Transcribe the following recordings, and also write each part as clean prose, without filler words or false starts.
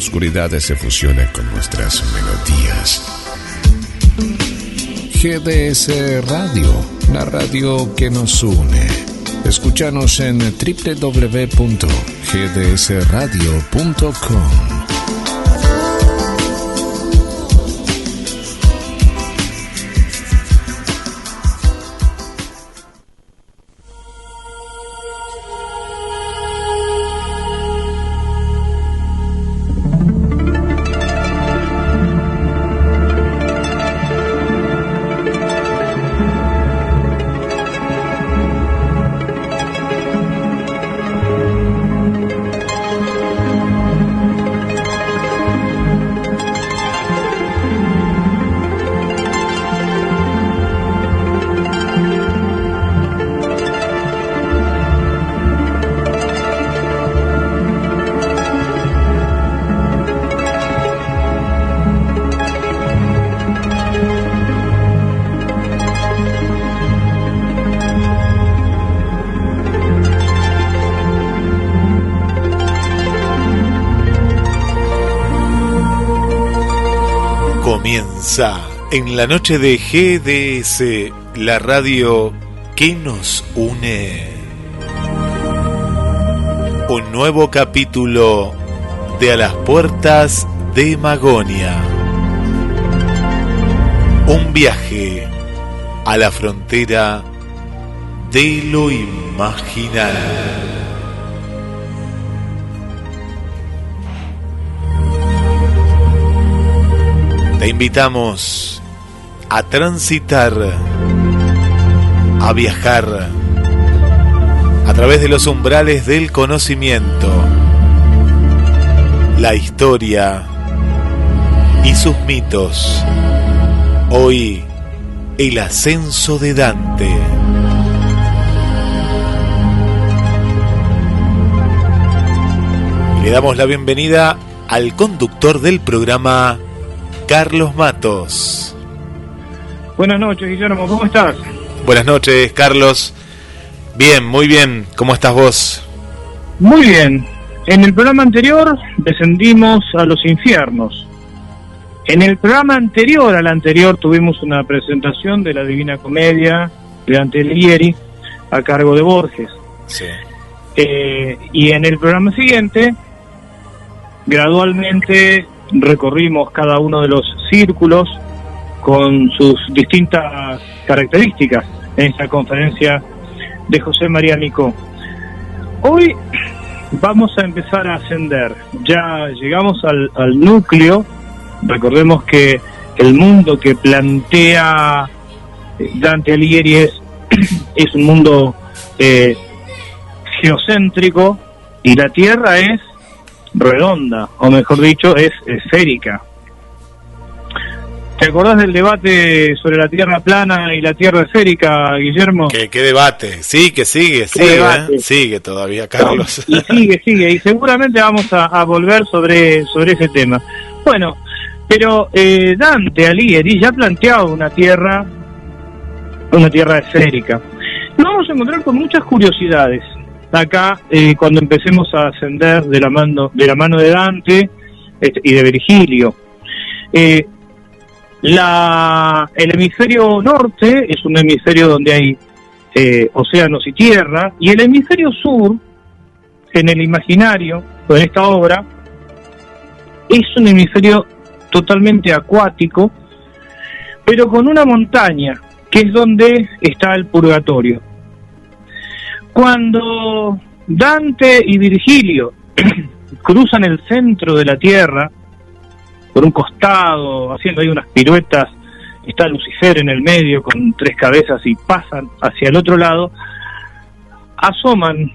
oscuridad se fusiona con nuestras melodías. GDS Radio, la radio que nos une. Escúchanos en www.gdsradio.com. Comienza en la noche de GDS, la radio que nos une. Un nuevo capítulo de A las Puertas de Magonia. Un viaje a la frontera de lo imaginal. Te invitamos a transitar, a viajar a través de los umbrales del conocimiento, la historia y sus mitos. Hoy, el ascenso de Dante. Y le damos la bienvenida al conductor del programa, Carlos Matos. Buenas noches, Guillermo, ¿cómo estás? Buenas noches, Carlos. Bien, muy bien. ¿Cómo estás vos? Muy bien. En el programa anterior descendimos a los infiernos. En el programa anterior al anterior tuvimos una presentación de la Divina Comedia de Dante Alighieri a cargo de Borges. Sí. Y en el programa siguiente, gradualmente recorrimos cada uno de los círculos con sus distintas características en esta conferencia de José María Micó. Hoy vamos a empezar a ascender. Ya llegamos al núcleo. Recordemos que el mundo que plantea Dante Alighieri es un mundo geocéntrico, y la Tierra es redonda, o mejor dicho, es esférica. ¿Te acordás del debate sobre la Tierra plana y la Tierra esférica, Guillermo? ¿Qué debate? Sí, que sigue, sigue todavía, Carlos. Y sigue, y seguramente vamos a volver sobre ese tema. Bueno, pero Dante Alighieri ya planteaba una Tierra esférica. Nos vamos a encontrar con muchas curiosidades acá, cuando empecemos a ascender de la mano de Dante y de Virgilio. El hemisferio norte es un hemisferio donde hay océanos y tierra, y el hemisferio sur, en el imaginario, o en esta obra, es un hemisferio totalmente acuático, pero con una montaña, que es donde está el purgatorio. Cuando Dante y Virgilio cruzan el centro de la Tierra, por un costado, haciendo ahí unas piruetas, está Lucifer en el medio con 3 cabezas y pasan hacia el otro lado, asoman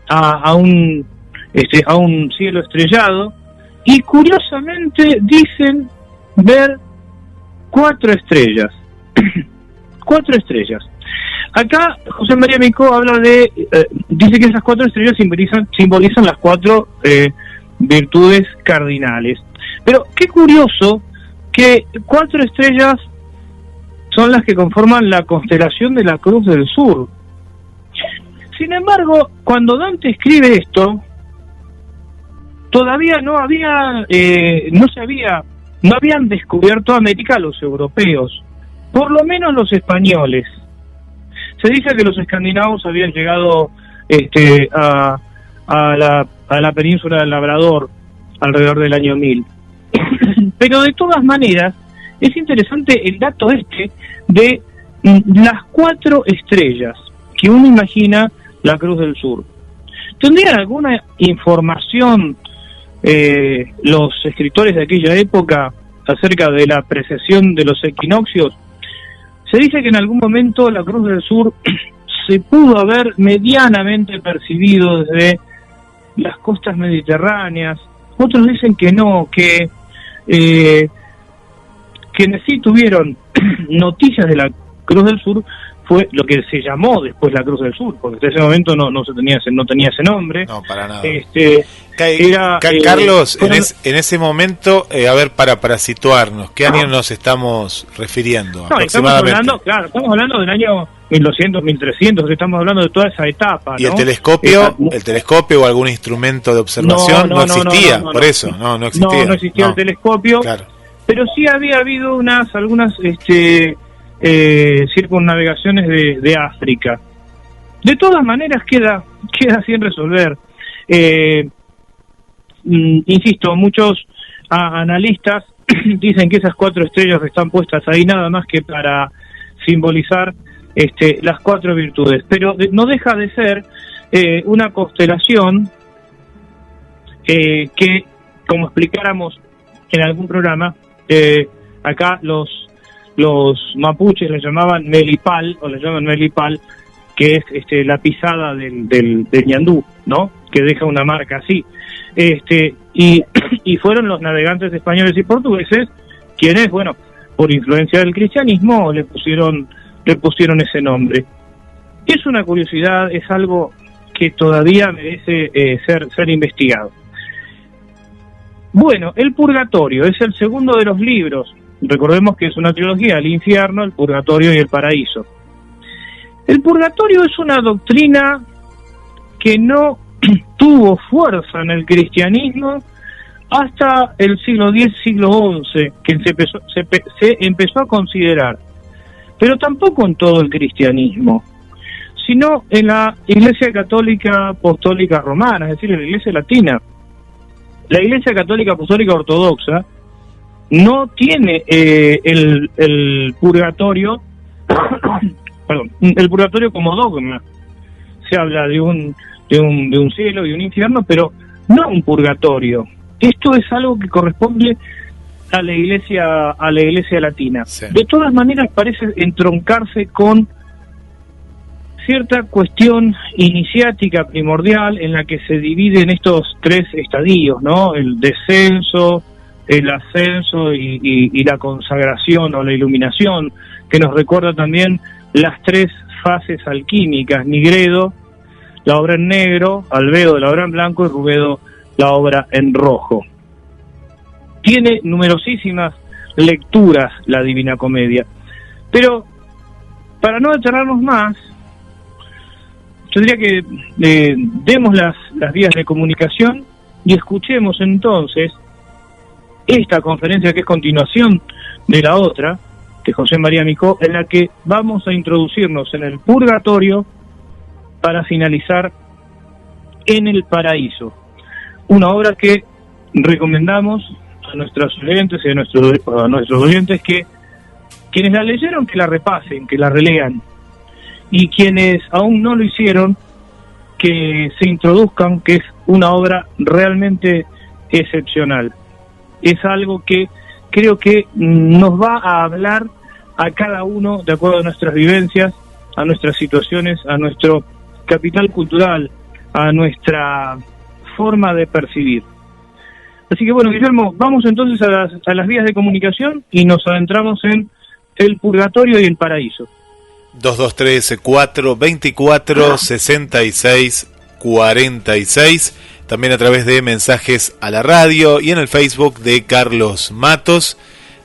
a un cielo estrellado y curiosamente dicen ver 4 estrellas. 4 estrellas. Acá José María Micó habla dice que esas 4 estrellas simbolizan las 4 virtudes cardinales. Pero qué curioso que 4 estrellas son las que conforman la constelación de la Cruz del Sur. Sin embargo, cuando Dante escribe esto, todavía no habían descubierto América los europeos, por lo menos los españoles. Se dice que los escandinavos habían llegado a la península del Labrador alrededor del año 1000. Pero de todas maneras, es interesante el dato de las 4 estrellas que uno imagina la Cruz del Sur. ¿Tendrían alguna información los escritores de aquella época acerca de la precesión de los equinoccios? Se dice que en algún momento la Cruz del Sur se pudo haber medianamente percibido desde las costas mediterráneas. Otros dicen que no, que quienes sí tuvieron noticias de la Cruz del Sur fue lo que se llamó después la Cruz del Sur, porque hasta ese momento no tenía ese nombre. No, para nada. Carlos, en ese momento, a ver, para situarnos, ¿qué año nos estamos refiriendo? No, estamos hablando del año 1200, 1300, estamos hablando de toda esa etapa, ¿no? ¿Y el telescopio o algún instrumento de observación no existía? Por eso, no existía. No existía el telescopio, claro. Pero sí había habido algunas circunnavegaciones de África. De todas maneras queda sin resolver. Insisto, muchos analistas dicen que esas 4 estrellas están puestas ahí nada más que para simbolizar las 4 virtudes, pero no deja de ser una constelación que, como explicáramos en algún programa, acá los mapuches le llamaban Melipal, o le llaman Melipal, que es la pisada del ñandú, ¿no? Que deja una marca así. Y fueron los navegantes españoles y portugueses quienes, bueno, por influencia del cristianismo le pusieron ese nombre. Es una curiosidad, es algo que todavía merece ser investigado. Bueno, el Purgatorio es el segundo de los libros. Recordemos que es una trilogía: el infierno, el purgatorio y el paraíso. El purgatorio es una doctrina que no tuvo fuerza en el cristianismo hasta el siglo X, siglo XI, que se empezó a considerar, pero tampoco en todo el cristianismo, sino en la Iglesia Católica Apostólica Romana, es decir, en la Iglesia Latina. La Iglesia Católica Apostólica Ortodoxa no tiene el purgatorio, el purgatorio como dogma. Se habla de un cielo y un infierno, pero no un purgatorio. Esto es algo que corresponde a la Iglesia Latina. Sí. De todas maneras parece entroncarse con cierta cuestión iniciática primordial en la que se dividen estos 3 estadios, ¿no? El descenso, el ascenso y la consagración o la iluminación, que nos recuerda también las 3 fases alquímicas: Nigredo, la obra en negro; Albedo, la obra en blanco; y Rubedo, la obra en rojo. Tiene numerosísimas lecturas la Divina Comedia, pero para no detenernos más, tendría que demos las vías de comunicación y escuchemos entonces esta conferencia, que es continuación de la otra, de José María Micó, en la que vamos a introducirnos en el purgatorio para finalizar en el paraíso. Una obra que recomendamos a nuestros oyentes y a nuestros oyentes que quienes la leyeron, que la repasen, que la relean, y quienes aún no lo hicieron, que se introduzcan, que es una obra realmente excepcional. Es algo que creo que nos va a hablar a cada uno de acuerdo a nuestras vivencias, a nuestras situaciones, a nuestro capital cultural, a nuestra forma de percibir. Así que bueno, Guillermo, vamos entonces a las vías de comunicación y nos adentramos en el purgatorio y el paraíso. 223-424-6646, también a través de mensajes a la radio y en el Facebook de Carlos Matos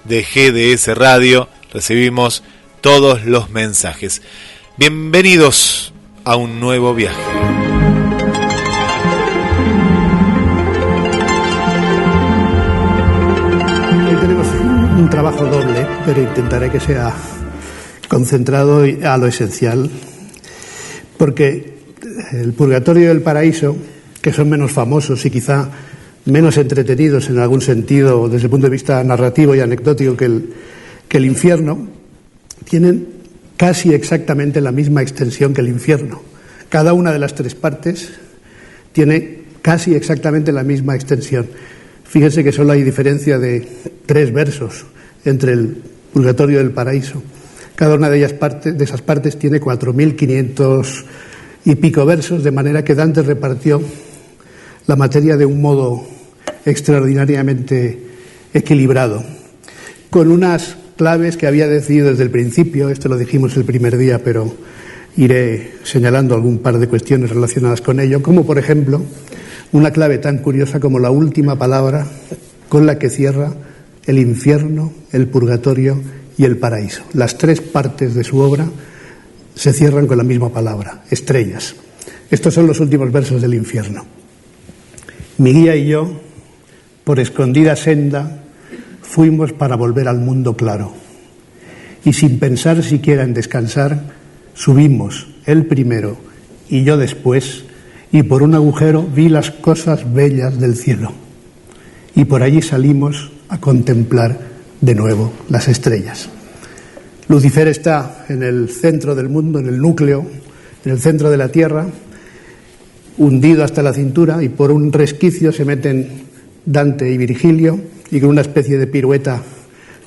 de GDS Radio recibimos todos los mensajes. Bienvenidos a un nuevo viaje. pero intentaré que sea concentrado a lo esencial, porque el purgatorio y el paraíso, que son menos famosos y quizá menos entretenidos en algún sentido desde el punto de vista narrativo y anecdótico que el infierno, tienen casi exactamente la misma extensión que el infierno. Cada una de las tres partes tiene casi exactamente la misma extensión. Fíjense que solo hay diferencia de 3 versos entre el purgatorio y el paraíso. Cada una de esas partes tiene 4.500 y pico versos, de manera que Dante repartió la materia de un modo extraordinariamente equilibrado, con unas claves que había decidido desde el principio. Esto lo dijimos el primer día, pero iré señalando algún par de cuestiones relacionadas con ello, como por ejemplo una clave tan curiosa como la última palabra con la que cierra el infierno, el purgatorio y el paraíso. Las 3 partes de su obra se cierran con la misma palabra, estrellas. Estos son los últimos versos del infierno. Mi guía y yo, por escondida senda, fuimos para volver al mundo claro. Y sin pensar siquiera en descansar, subimos, él primero y yo después, y por un agujero vi las cosas bellas del cielo. Y por allí salimos a contemplar de nuevo las estrellas. Lucifer está en el centro del mundo, en el núcleo, en el centro de la Tierra, hundido hasta la cintura, y por un resquicio se meten Dante y Virgilio, y con una especie de pirueta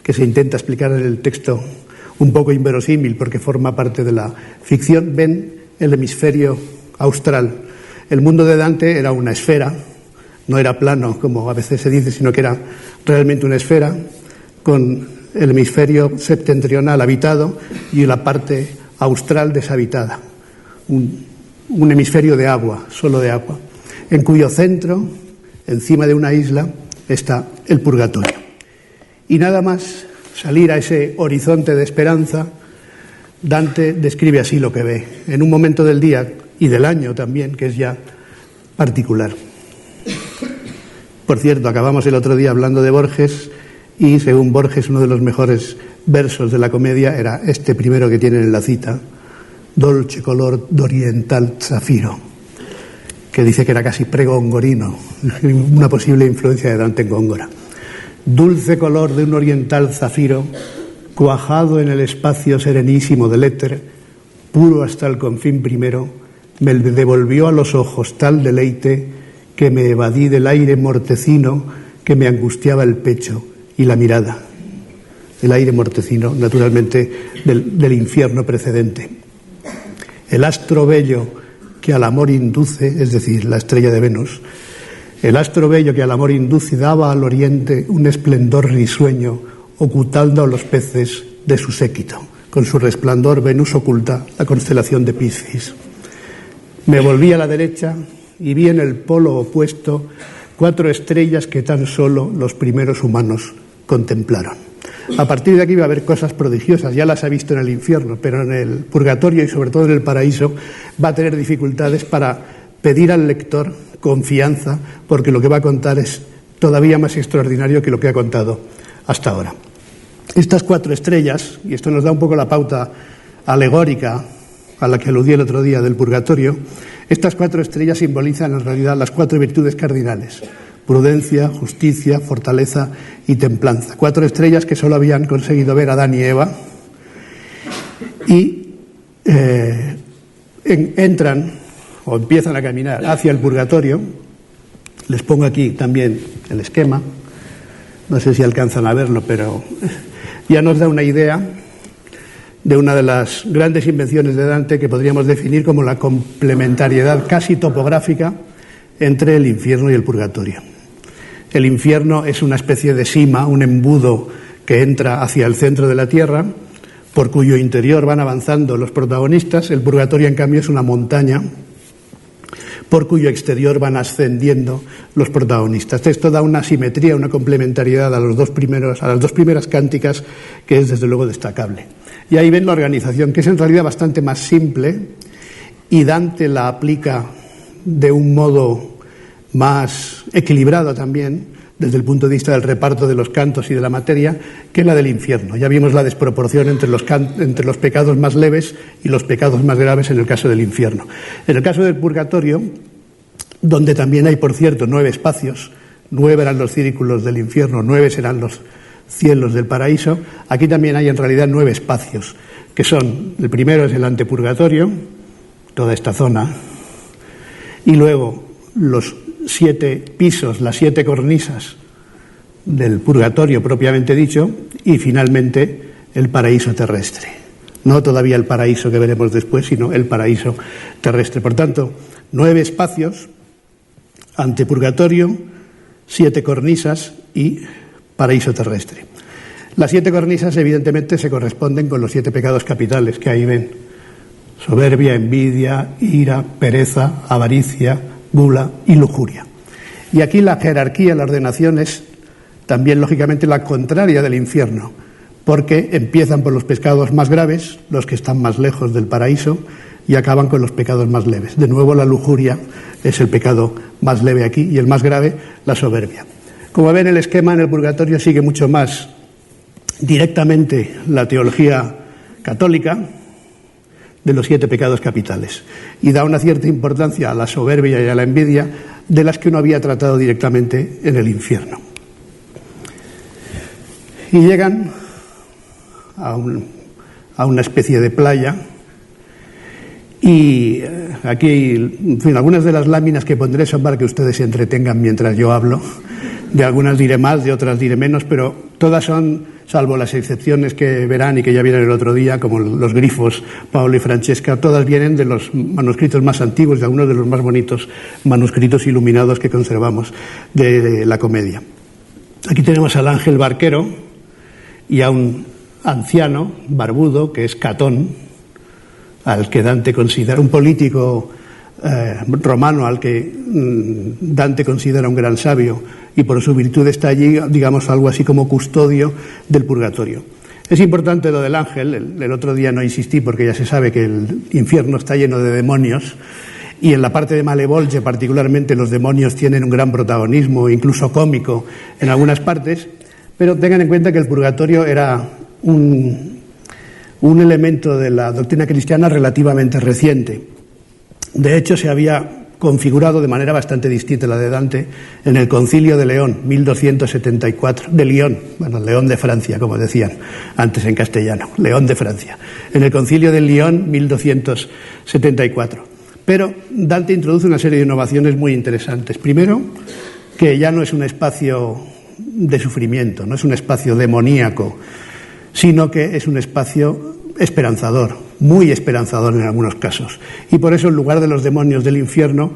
que se intenta explicar en el texto, un poco inverosímil porque forma parte de la ficción, ven el hemisferio austral. El mundo de Dante era una esfera, no era plano como a veces se dice, sino que era realmente una esfera con el hemisferio septentrional habitado y la parte austral deshabitada. Un hemisferio de agua, solo de agua, en cuyo centro, encima de una isla, está el purgatorio. Y nada más salir a ese horizonte de esperanza, Dante describe así lo que ve, en un momento del día y del año también, que es ya particular. Por cierto, acabamos el otro día hablando de Borges, y según Borges uno de los mejores versos de la comedia era este primero que tienen en la cita, dolce color d'oriental zafiro, que dice que era casi pregongorino, una posible influencia de Dante en Góngora. Dulce color de un oriental zafiro, cuajado en el espacio serenísimo del éter, puro hasta el confín primero, me devolvió a los ojos tal deleite que me evadí del aire mortecino que me angustiaba el pecho y la mirada. El aire mortecino, naturalmente, del infierno precedente. El astro bello que al amor induce, es decir, la estrella de Venus, el astro bello que al amor induce daba al oriente un esplendor risueño, ocultando a los peces de su séquito. Con su resplandor Venus oculta la constelación de Piscis. Me volví a la derecha y vi en el polo opuesto 4 estrellas que tan solo los primeros humanos contemplaron. A partir de aquí va a haber cosas prodigiosas, ya las ha visto en el infierno, pero en el purgatorio y sobre todo en el paraíso va a tener dificultades para pedir al lector confianza, porque lo que va a contar es todavía más extraordinario que lo que ha contado hasta ahora. Estas 4 estrellas, y esto nos da un poco la pauta alegórica a la que aludí el otro día del purgatorio, estas 4 estrellas simbolizan en realidad las 4 virtudes cardinales: prudencia, justicia, fortaleza y templanza. 4 estrellas que solo habían conseguido ver Adán y Eva, y entran o empiezan a caminar hacia el purgatorio. Les pongo aquí también el esquema, no sé si alcanzan a verlo, pero ya nos da una idea de una de las grandes invenciones de Dante que podríamos definir como la complementariedad casi topográfica entre el infierno y el purgatorio. El infierno es una especie de sima, un embudo que entra hacia el centro de la tierra, por cuyo interior van avanzando los protagonistas. El purgatorio, en cambio, es una montaña por cuyo exterior van ascendiendo los protagonistas. Esto da una simetría, una complementariedad a las dos primeras cánticas que es desde luego destacable. Y ahí ven la organización, que es en realidad bastante más simple, y Dante la aplica de un modo más equilibrado también, desde el punto de vista del reparto de los cantos y de la materia, que la del infierno. Ya vimos la desproporción entre los pecados más leves y los pecados más graves en el caso del infierno. En el caso del purgatorio, donde también hay, por cierto, 9 espacios, 9 eran los círculos del infierno, 9 serán los cielos del paraíso, aquí también hay en realidad 9 espacios, que son, el primero es el antepurgatorio, toda esta zona, y luego los 7 pisos, las 7 cornisas del purgatorio propiamente dicho, y finalmente el paraíso terrestre. No todavía el paraíso que veremos después, sino el paraíso terrestre. Por tanto, 9 espacios, antepurgatorio, 7 cornisas y paraíso terrestre. Las 7 cornisas evidentemente se corresponden con los 7 pecados capitales que ahí ven: soberbia, envidia, ira, pereza, avaricia, gula y lujuria. Y aquí la jerarquía, la ordenación es también lógicamente la contraria del infierno, porque empiezan por los pecados más graves, los que están más lejos del paraíso, y acaban con los pecados más leves. De nuevo, la lujuria es el pecado más leve aquí, y el más grave, la soberbia. Como ven, el esquema en el purgatorio sigue mucho más directamente la teología católica de los 7 pecados capitales, y da una cierta importancia a la soberbia y a la envidia, de las que uno había tratado directamente en el infierno. Y llegan a una especie de playa, y aquí, en fin, algunas de las láminas que pondré son para que ustedes se entretengan mientras yo hablo. De algunas diré más, de otras diré menos, pero todas son, salvo las excepciones que verán y que ya vieron el otro día, como los grifos Paolo y Francesca, todas vienen de los manuscritos más antiguos, de algunos de los más bonitos manuscritos iluminados que conservamos de la comedia. Aquí tenemos al ángel barquero y a un anciano barbudo que es Catón, al que Dante considera un político romano, al que Dante considera un gran sabio, y por su virtud está allí, digamos, algo así como custodio del purgatorio. Es importante lo del ángel. El otro día no insistí porque ya se sabe que el infierno está lleno de demonios, y en la parte de Malevolge particularmente los demonios tienen un gran protagonismo, incluso cómico en algunas partes, pero tengan en cuenta que el purgatorio era un elemento de la doctrina cristiana relativamente reciente. De hecho, se había configurado de manera bastante distinta a la de Dante en el Concilio de León, 1274, de Lyon, bueno, León de Francia, como decían antes en castellano, León de Francia, en el Concilio de Lyon, 1274. Pero Dante introduce una serie de innovaciones muy interesantes. Primero, que ya no es un espacio de sufrimiento, no es un espacio demoníaco, sino que es un espacio esperanzador, muy esperanzador en algunos casos. Y por eso, en lugar de los demonios del infierno,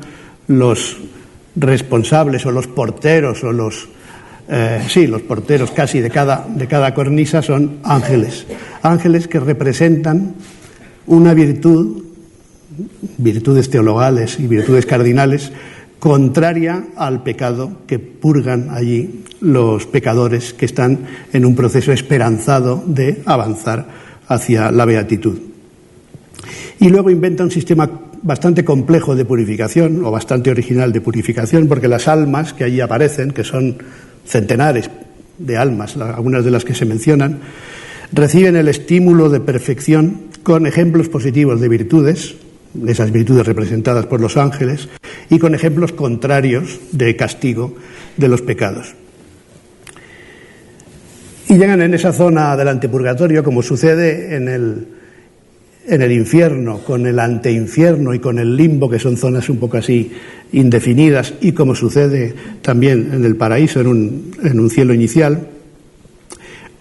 los responsables o los porteros o los porteros casi de cada cornisa son ángeles. Ángeles que representan una virtudes teologales y virtudes cardinales, contraria al pecado que purgan allí los pecadores que están en un proceso esperanzado de avanzar hacia la beatitud. Y luego inventa un sistema bastante complejo de purificación, o bastante original de purificación, porque las almas que allí aparecen, que son centenares de almas, algunas de las que se mencionan, reciben el estímulo de perfección con ejemplos positivos de virtudes, esas virtudes representadas por los ángeles, y con ejemplos contrarios de castigo de los pecados. Y llegan en esa zona del antepurgatorio, como sucede en el infierno, con el anteinfierno y con el limbo, que son zonas un poco así indefinidas, y como sucede también en el paraíso, en un cielo inicial,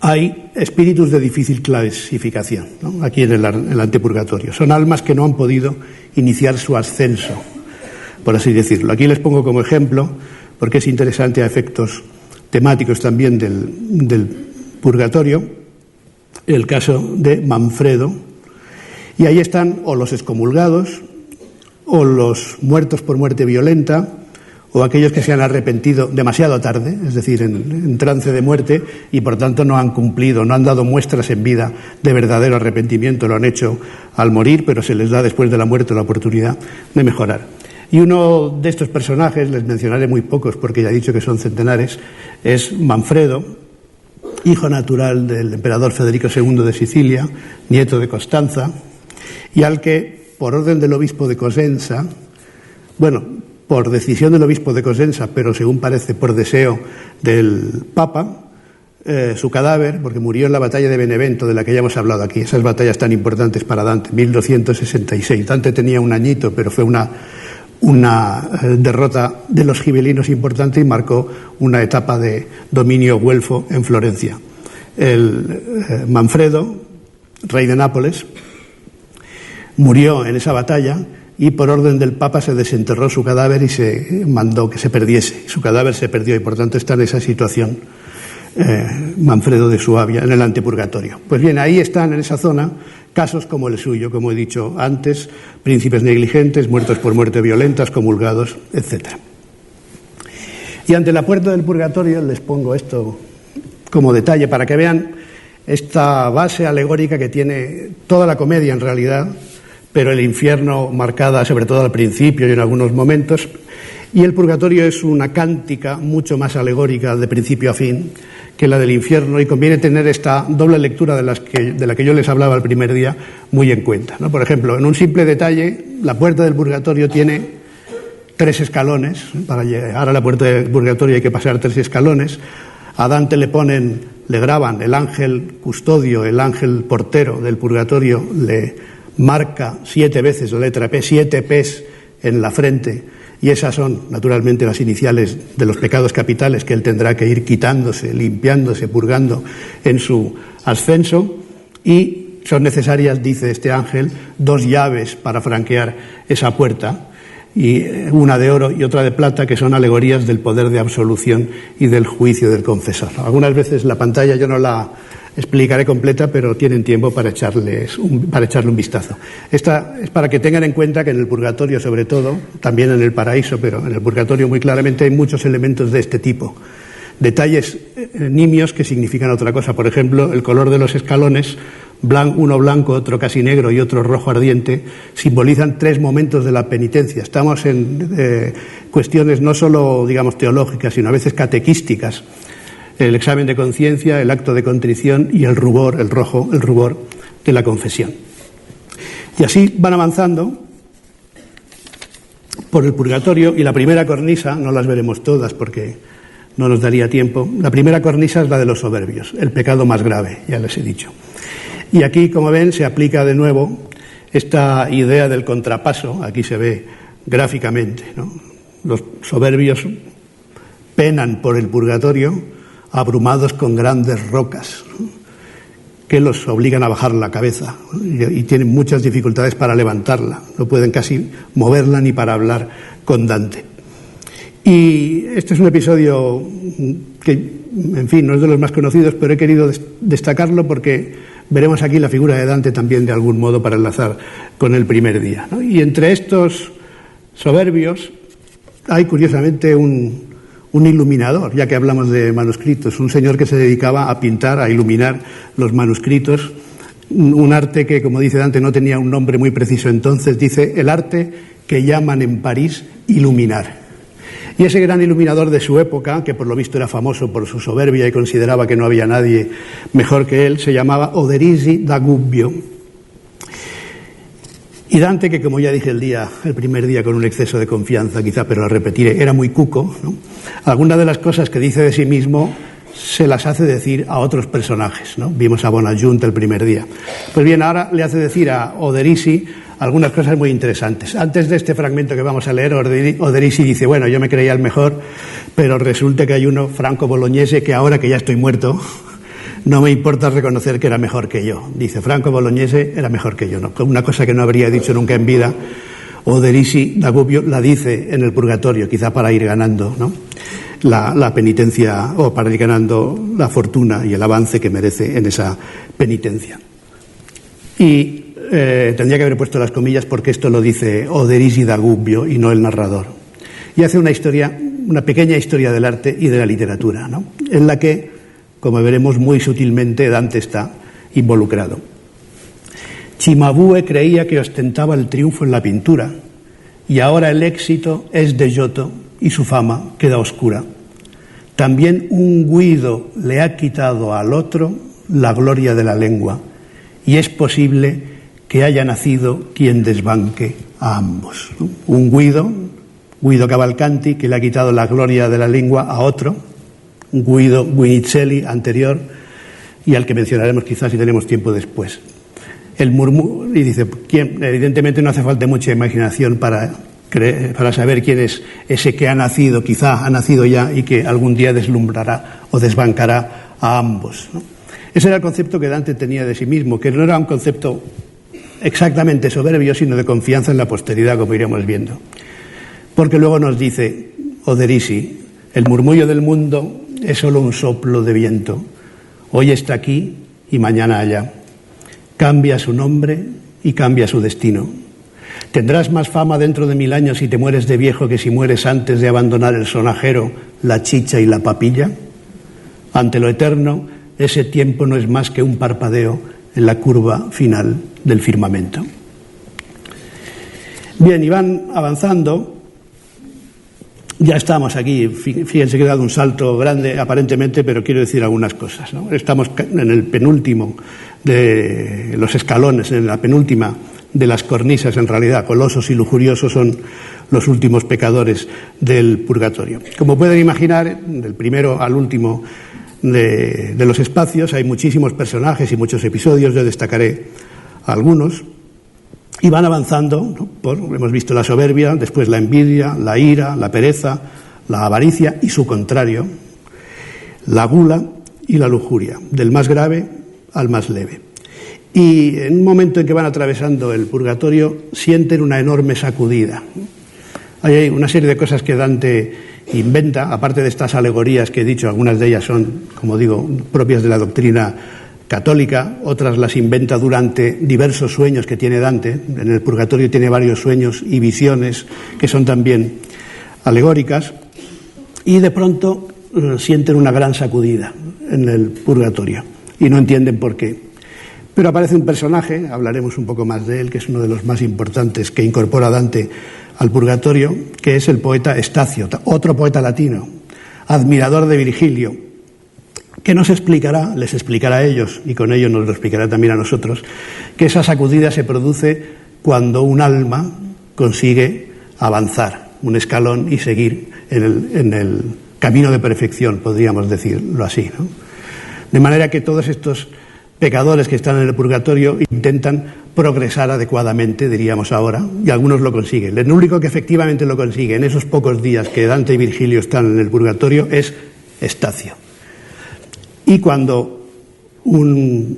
hay espíritus de difícil clasificación, ¿no? Aquí en el antepurgatorio. Son almas que no han podido iniciar su ascenso, por así decirlo. Aquí les pongo como ejemplo, porque es interesante a efectos temáticos también del purgatorio, el caso de Manfredo, y ahí están o los excomulgados, o los muertos por muerte violenta, o aquellos que se han arrepentido demasiado tarde, es decir, en trance de muerte, y por tanto no han cumplido, no han dado muestras en vida de verdadero arrepentimiento, lo han hecho al morir, pero se les da después de la muerte la oportunidad de mejorar. Y uno de estos personajes, les mencionaré muy pocos porque ya he dicho que son centenares, es Manfredo, hijo natural del emperador Federico II de Sicilia, nieto de Constanza, y al que, por orden del obispo de Cosenza, bueno, por decisión del obispo de Cosenza, pero según parece por deseo del Papa, su cadáver, porque murió en la batalla de Benevento, de la que ya hemos hablado aquí, esas batallas tan importantes para Dante, 1266. Dante tenía un añito, pero fue una derrota de los gibelinos importante y marcó una etapa de dominio güelfo en Florencia. El Manfredo, rey de Nápoles, murió en esa batalla y por orden del Papa se desenterró su cadáver y se mandó que se perdiese. Su cadáver se perdió y por tanto está en esa situación Manfredo de Suabia, en el antepurgatorio. Pues bien, ahí están en esa zona casos como el suyo, como he dicho antes, príncipes negligentes, muertos por muerte violenta, comulgados, etc. Y ante la puerta del purgatorio les pongo esto como detalle para que vean esta base alegórica que tiene toda la comedia en realidad, pero el infierno marcada sobre todo al principio y en algunos momentos, y el purgatorio es una cántica mucho más alegórica de principio a fin que la del infierno, y conviene tener esta doble lectura de la que yo les hablaba el primer día muy en cuenta, ¿no? Por ejemplo, en un simple detalle, la puerta del purgatorio tiene 3 escalones. Para llegar a la puerta del purgatorio hay que pasar 3 escalones. A Dante le graban el ángel custodio, el ángel portero del purgatorio, le marca 7 veces la letra P, 7 P's en la frente, y esas son, naturalmente, las iniciales de los pecados capitales que él tendrá que ir quitándose, limpiándose, purgando en su ascenso, y son necesarias, dice este ángel, 2 llaves para franquear esa puerta, y una de oro y otra de plata, que son alegorías del poder de absolución y del juicio del confesor. Algunas veces la pantalla yo no la explicaré completa, pero tienen tiempo para echarle un vistazo. Esta es para que tengan en cuenta que en el purgatorio, sobre todo, también en el paraíso, pero en el purgatorio muy claramente hay muchos elementos de este tipo. Detalles nimios que significan otra cosa. Por ejemplo, el color de los escalones, uno blanco, otro casi negro y otro rojo ardiente, simbolizan 3 momentos de la penitencia. Estamos en cuestiones no solo, digamos, teológicas, sino a veces catequísticas. El examen de conciencia, el acto de contrición y el rubor, el rojo, el rubor de la confesión. Y así van avanzando por el purgatorio, y la primera cornisa, no las veremos todas porque no nos daría tiempo, la primera cornisa es la de los soberbios, el pecado más grave, ya les he dicho. Y aquí, como ven, se aplica de nuevo esta idea del contrapaso, aquí se ve gráficamente, ¿no? Los soberbios penan por el purgatorio abrumados con grandes rocas, ¿no?, que los obligan a bajar la cabeza, y tienen muchas dificultades para levantarla, no pueden casi moverla ni para hablar con Dante. Y este es un episodio que, en fin, no es de los más conocidos, pero he querido destacarlo porque veremos aquí la figura de Dante también de algún modo para enlazar con el primer día, ¿no? Y entre estos soberbios hay curiosamente un iluminador, ya que hablamos de manuscritos, un señor que se dedicaba a pintar, a iluminar los manuscritos, un arte que, como dice Dante, no tenía un nombre muy preciso entonces, dice el arte que llaman en París iluminar. Y ese gran iluminador de su época, que por lo visto era famoso por su soberbia y consideraba que no había nadie mejor que él, se llamaba Oderisi da Gubbio. Y Dante, que como ya dije el primer día con un exceso de confianza quizá, pero lo repetiré, era muy cuco, ¿no? Algunas de las cosas que dice de sí mismo se las hace decir a otros personajes, ¿no? Vimos a Bonajunt el primer día. Pues bien, ahora le hace decir a Oderisi algunas cosas muy interesantes. Antes de este fragmento que vamos a leer, Oderisi dice, bueno, yo me creía el mejor, pero resulta que hay uno, Franco Bolognese, que ahora que ya estoy muerto, no me importa reconocer que era mejor que yo. Dice, Franco Bolognese era mejor que yo, ¿no? Una cosa que no habría dicho nunca en vida, Oderisi da Gubbio la dice en el purgatorio, quizá para ir ganando, ¿no?, la penitencia, o para ir ganando la fortuna y el avance que merece en esa penitencia. Y tendría que haber puesto las comillas porque esto lo dice Oderisi da Gubbio y no el narrador. Y hace una pequeña historia del arte y de la literatura, ¿no?, en la que, como veremos muy sutilmente, Dante está involucrado. Cimabue creía que ostentaba el triunfo en la pintura y ahora el éxito es de Giotto y su fama queda oscura. También un Guido le ha quitado al otro la gloria de la lengua, y es posible que haya nacido quien desbanque a ambos, ¿no? Un Guido Cavalcanti, que le ha quitado la gloria de la lengua a otro, un Guido Guinizelli anterior, y al que mencionaremos quizás si tenemos tiempo después. El murmullo, y dice, evidentemente no hace falta mucha imaginación para saber quién es ese que ha nacido, quizá ha nacido ya, y que algún día deslumbrará o desbancará a ambos, ¿no? Ese era el concepto que Dante tenía de sí mismo, que no era un concepto exactamente soberbio, sino de confianza en la posteridad, como iremos viendo. Porque luego nos dice Oderisi, el murmullo del mundo es solo un soplo de viento. Hoy está aquí y mañana allá. Cambia su nombre y cambia su destino. Tendrás más fama dentro de 1000 años si te mueres de viejo que si mueres antes de abandonar el sonajero, la chicha y la papilla. Ante lo eterno, ese tiempo no es más que un parpadeo en la curva final del firmamento. Bien, y van avanzando. Ya estamos aquí, fíjense que he dado un salto grande aparentemente, pero quiero decir algunas cosas, ¿no? Estamos en el penúltimo de los escalones, en la penúltima de las cornisas, en realidad. Colosos y lujuriosos son los últimos pecadores del purgatorio. Como pueden imaginar, del primero al último de los espacios hay muchísimos personajes y muchos episodios, yo destacaré algunos. Y van avanzando, ¿no? Hemos visto la soberbia, después la envidia, la ira, la pereza, la avaricia y su contrario, la gula y la lujuria, del más grave al más leve. Y en un momento en que van atravesando el purgatorio sienten una enorme sacudida. Hay una serie de cosas que Dante inventa, aparte de estas alegorías que he dicho, algunas de ellas son, como digo, propias de la doctrina católica, otras las inventa durante diversos sueños que tiene Dante. En el purgatorio tiene varios sueños y visiones que son también alegóricas, y de pronto sienten una gran sacudida en el purgatorio y no entienden por qué. Pero aparece un personaje, hablaremos un poco más de él, que es uno de los más importantes que incorpora Dante al purgatorio, que es el poeta Estacio, otro poeta latino, admirador de Virgilio, que les explicará a ellos, y con ello nos lo explicará también a nosotros, que esa sacudida se produce cuando un alma consigue avanzar un escalón y seguir en el camino de perfección, podríamos decirlo así, ¿no? De manera que todos estos pecadores que están en el purgatorio intentan progresar adecuadamente, diríamos ahora, y algunos lo consiguen. El único que efectivamente lo consigue en esos pocos días que Dante y Virgilio están en el purgatorio es Estacio. Y cuando un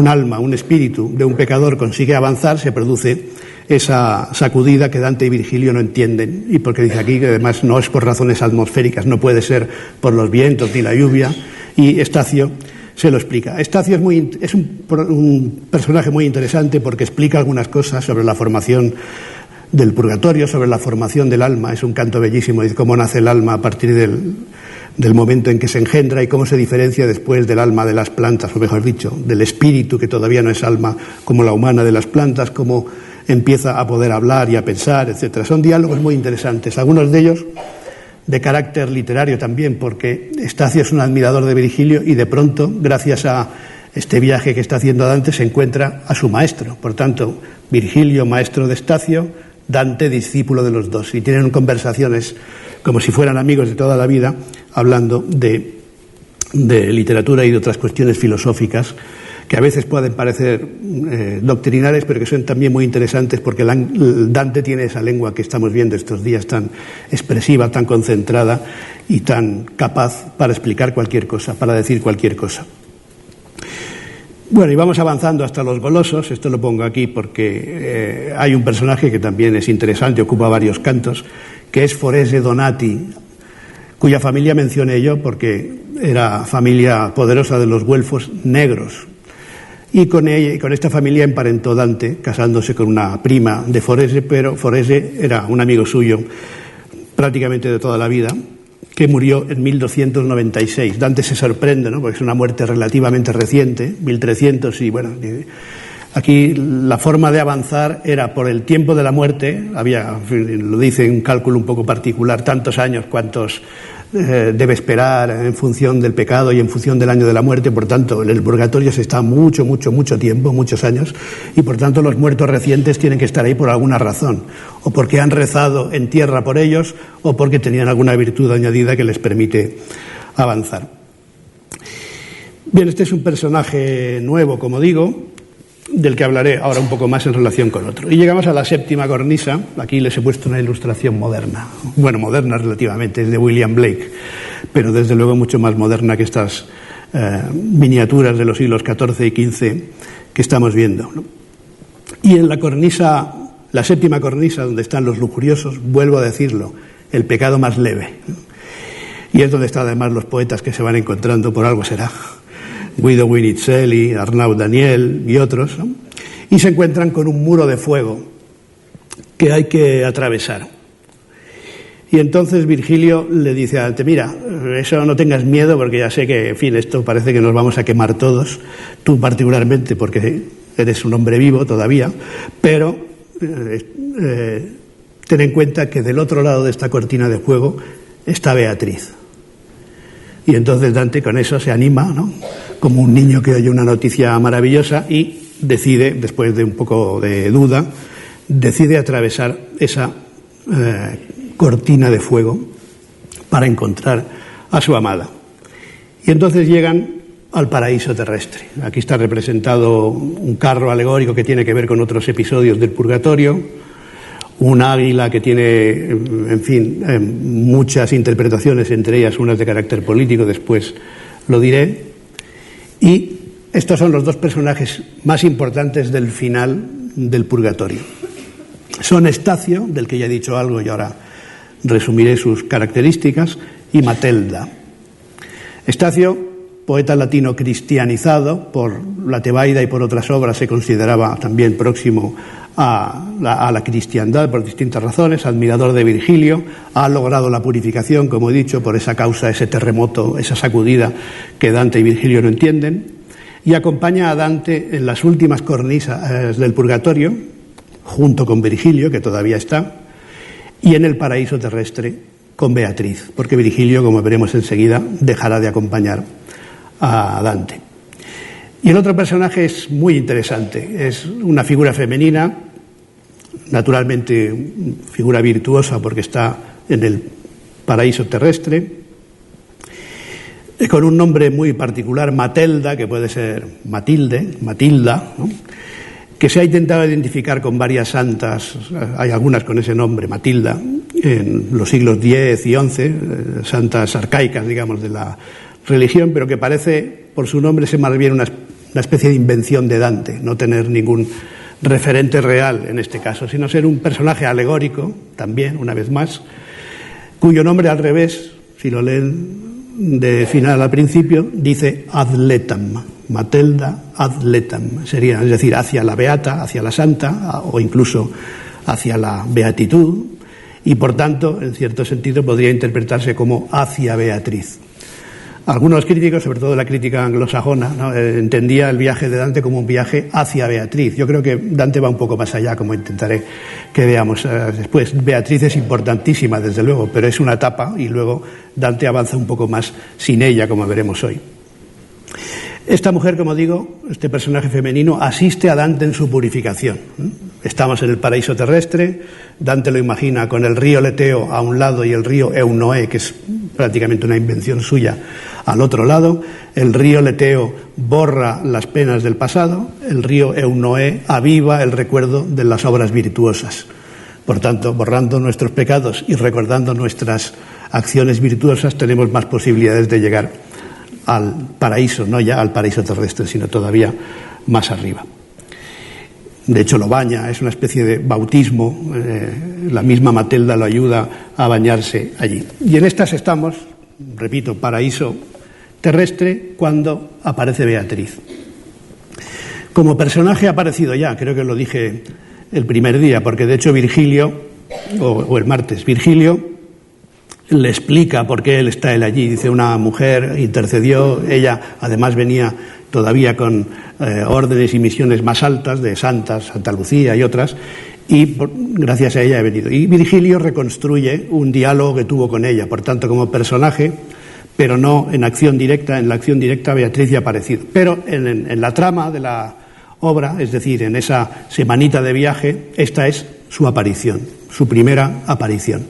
alma, un espíritu de un pecador consigue avanzar, se produce esa sacudida que Dante y Virgilio no entienden, y porque dice aquí que además no es por razones atmosféricas, no puede ser por los vientos ni la lluvia, y Estacio se lo explica. Estacio es un personaje muy interesante porque explica algunas cosas sobre la formación del purgatorio, sobre la formación del alma. Es un canto bellísimo, dice cómo nace el alma a partir del momento en que se engendra y cómo se diferencia después del alma de las plantas, o mejor dicho, del espíritu, que todavía no es alma como la humana, de las plantas, cómo empieza a poder hablar y a pensar, etcétera. Son diálogos muy interesantes, algunos de ellos de carácter literario también, porque Estacio es un admirador de Virgilio y de pronto, gracias a este viaje que está haciendo Dante, se encuentra a su maestro. Por tanto, Virgilio, maestro de Estacio, Dante, discípulo de los dos, y tienen conversaciones como si fueran amigos de toda la vida, hablando de literatura y de otras cuestiones filosóficas que a veces pueden parecer doctrinales, pero que son también muy interesantes, porque Dante tiene esa lengua que estamos viendo estos días tan expresiva, tan concentrada y tan capaz para explicar cualquier cosa, para decir cualquier cosa. Bueno, y vamos avanzando hasta los golosos. Esto lo pongo aquí porque hay un personaje que también es interesante, ocupa varios cantos, que es Forese Donati, cuya familia mencioné yo porque era familia poderosa de los güelfos negros. Y con esta familia emparentó Dante, casándose con una prima de Forese, pero Forese era un amigo suyo prácticamente de toda la vida, que murió en 1296. Dante se sorprende, ¿no?, porque es una muerte relativamente reciente, 1300, y bueno, Aquí la forma de avanzar era por el tiempo de la muerte, había, lo dice un cálculo un poco particular, tantos años cuantos debe esperar en función del pecado y en función del año de la muerte. Por tanto, en el purgatorio se está mucho tiempo, muchos años, y por tanto los muertos recientes tienen que estar ahí por alguna razón, o porque han rezado en tierra por ellos, o porque tenían alguna virtud añadida que les permite avanzar. Bien, este es un personaje nuevo, como digo, del que hablaré ahora un poco más en relación con otro. Y llegamos a la séptima cornisa. Aquí les he puesto una ilustración moderna. Bueno, moderna relativamente, es de William Blake, pero desde luego mucho más moderna que estas miniaturas de los siglos XIV y XV que estamos viendo, ¿no? Y en la cornisa, la séptima cornisa, donde están los lujuriosos, vuelvo a decirlo, el pecado más leve, ¿no? Y es donde están además los poetas que se van encontrando, por algo será, Guido Guinizelli, Arnaud Daniel y otros, ¿no? Y se encuentran con un muro de fuego que hay que atravesar. Y entonces Virgilio le dice a Dante: mira, eso no tengas miedo, porque ya sé que, en fin, esto parece que nos vamos a quemar todos, tú particularmente porque eres un hombre vivo todavía, pero ten en cuenta que del otro lado de esta cortina de fuego está Beatriz. Y entonces Dante con eso se anima, ¿no?, como un niño que oye una noticia maravillosa, y decide, después de un poco de duda, decide atravesar esa cortina de fuego para encontrar a su amada. Y entonces llegan al paraíso terrestre. Aquí está representado un carro alegórico que tiene que ver con otros episodios del purgatorio, un águila que tiene, en fin, muchas interpretaciones, entre ellas unas de carácter político, después lo diré. Y estos son los dos personajes más importantes del final del purgatorio. Son Estacio, del que ya he dicho algo y ahora resumiré sus características, y Matelda. Estacio, poeta latino cristianizado por la Tebaida y por otras obras, se consideraba también próximo a la cristiandad por distintas razones, admirador de Virgilio, ha logrado la purificación, como he dicho, por esa causa, ese terremoto, esa sacudida que Dante y Virgilio no entienden, y acompaña a Dante en las últimas cornisas del purgatorio, junto con Virgilio, que todavía está, y en el paraíso terrestre con Beatriz, porque Virgilio, como veremos enseguida, dejará de acompañar a Dante. Y el otro personaje es muy interesante, es una figura femenina, naturalmente figura virtuosa porque está en el paraíso terrestre, con un nombre muy particular, Matelda, que puede ser Matilde, Matilda, ¿no?, que se ha intentado identificar con varias santas, hay algunas con ese nombre, Matilda, en los siglos X y XI, santas arcaicas, digamos, de la religión, pero que parece, por su nombre, ser más bien una especie de invención de Dante, no tener ningún referente real en este caso, sino ser un personaje alegórico, también, una vez más, cuyo nombre al revés, si lo leen de final a principio, dice Adletam, Matelda Adletam, sería, es decir, hacia la beata, hacia la santa, o incluso hacia la beatitud, y por tanto, en cierto sentido, podría interpretarse como hacia Beatriz. Algunos críticos, sobre todo la crítica anglosajona, ¿no?, entendía el viaje de Dante como un viaje hacia Beatriz. Yo creo que Dante va un poco más allá, como intentaré que veamos después. Beatriz es importantísima, desde luego, pero es una etapa y luego Dante avanza un poco más sin ella, como veremos hoy. Esta mujer, como digo, este personaje femenino, asiste a Dante en su purificación. Estamos en el paraíso terrestre, Dante lo imagina con el río Leteo a un lado y el río Eunoé, que es prácticamente una invención suya, al otro lado. El río Leteo borra las penas del pasado, el río Eunoé aviva el recuerdo de las obras virtuosas. Por tanto, borrando nuestros pecados y recordando nuestras acciones virtuosas, tenemos más posibilidades de llegar al paraíso, no ya al paraíso terrestre, sino todavía más arriba. De hecho, lo baña, es una especie de bautismo, la misma Matelda lo ayuda a bañarse allí. Y en estas estamos, repito, paraíso terrestre, cuando aparece Beatriz. Como personaje ha aparecido ya, creo que lo dije el primer día, porque de hecho Virgilio, o el martes, Virgilio le explica por qué está él allí. Dice, una mujer intercedió, ella además venía todavía con órdenes y misiones más altas de santas, Santa Lucía y otras, y gracias a ella he venido. Y Virgilio reconstruye un diálogo que tuvo con ella, por tanto como personaje, pero no en acción directa. En la acción directa Beatriz ya ha aparecido, pero en la trama de la obra, es decir, en esa semanita de viaje, esta es su aparición, su primera aparición.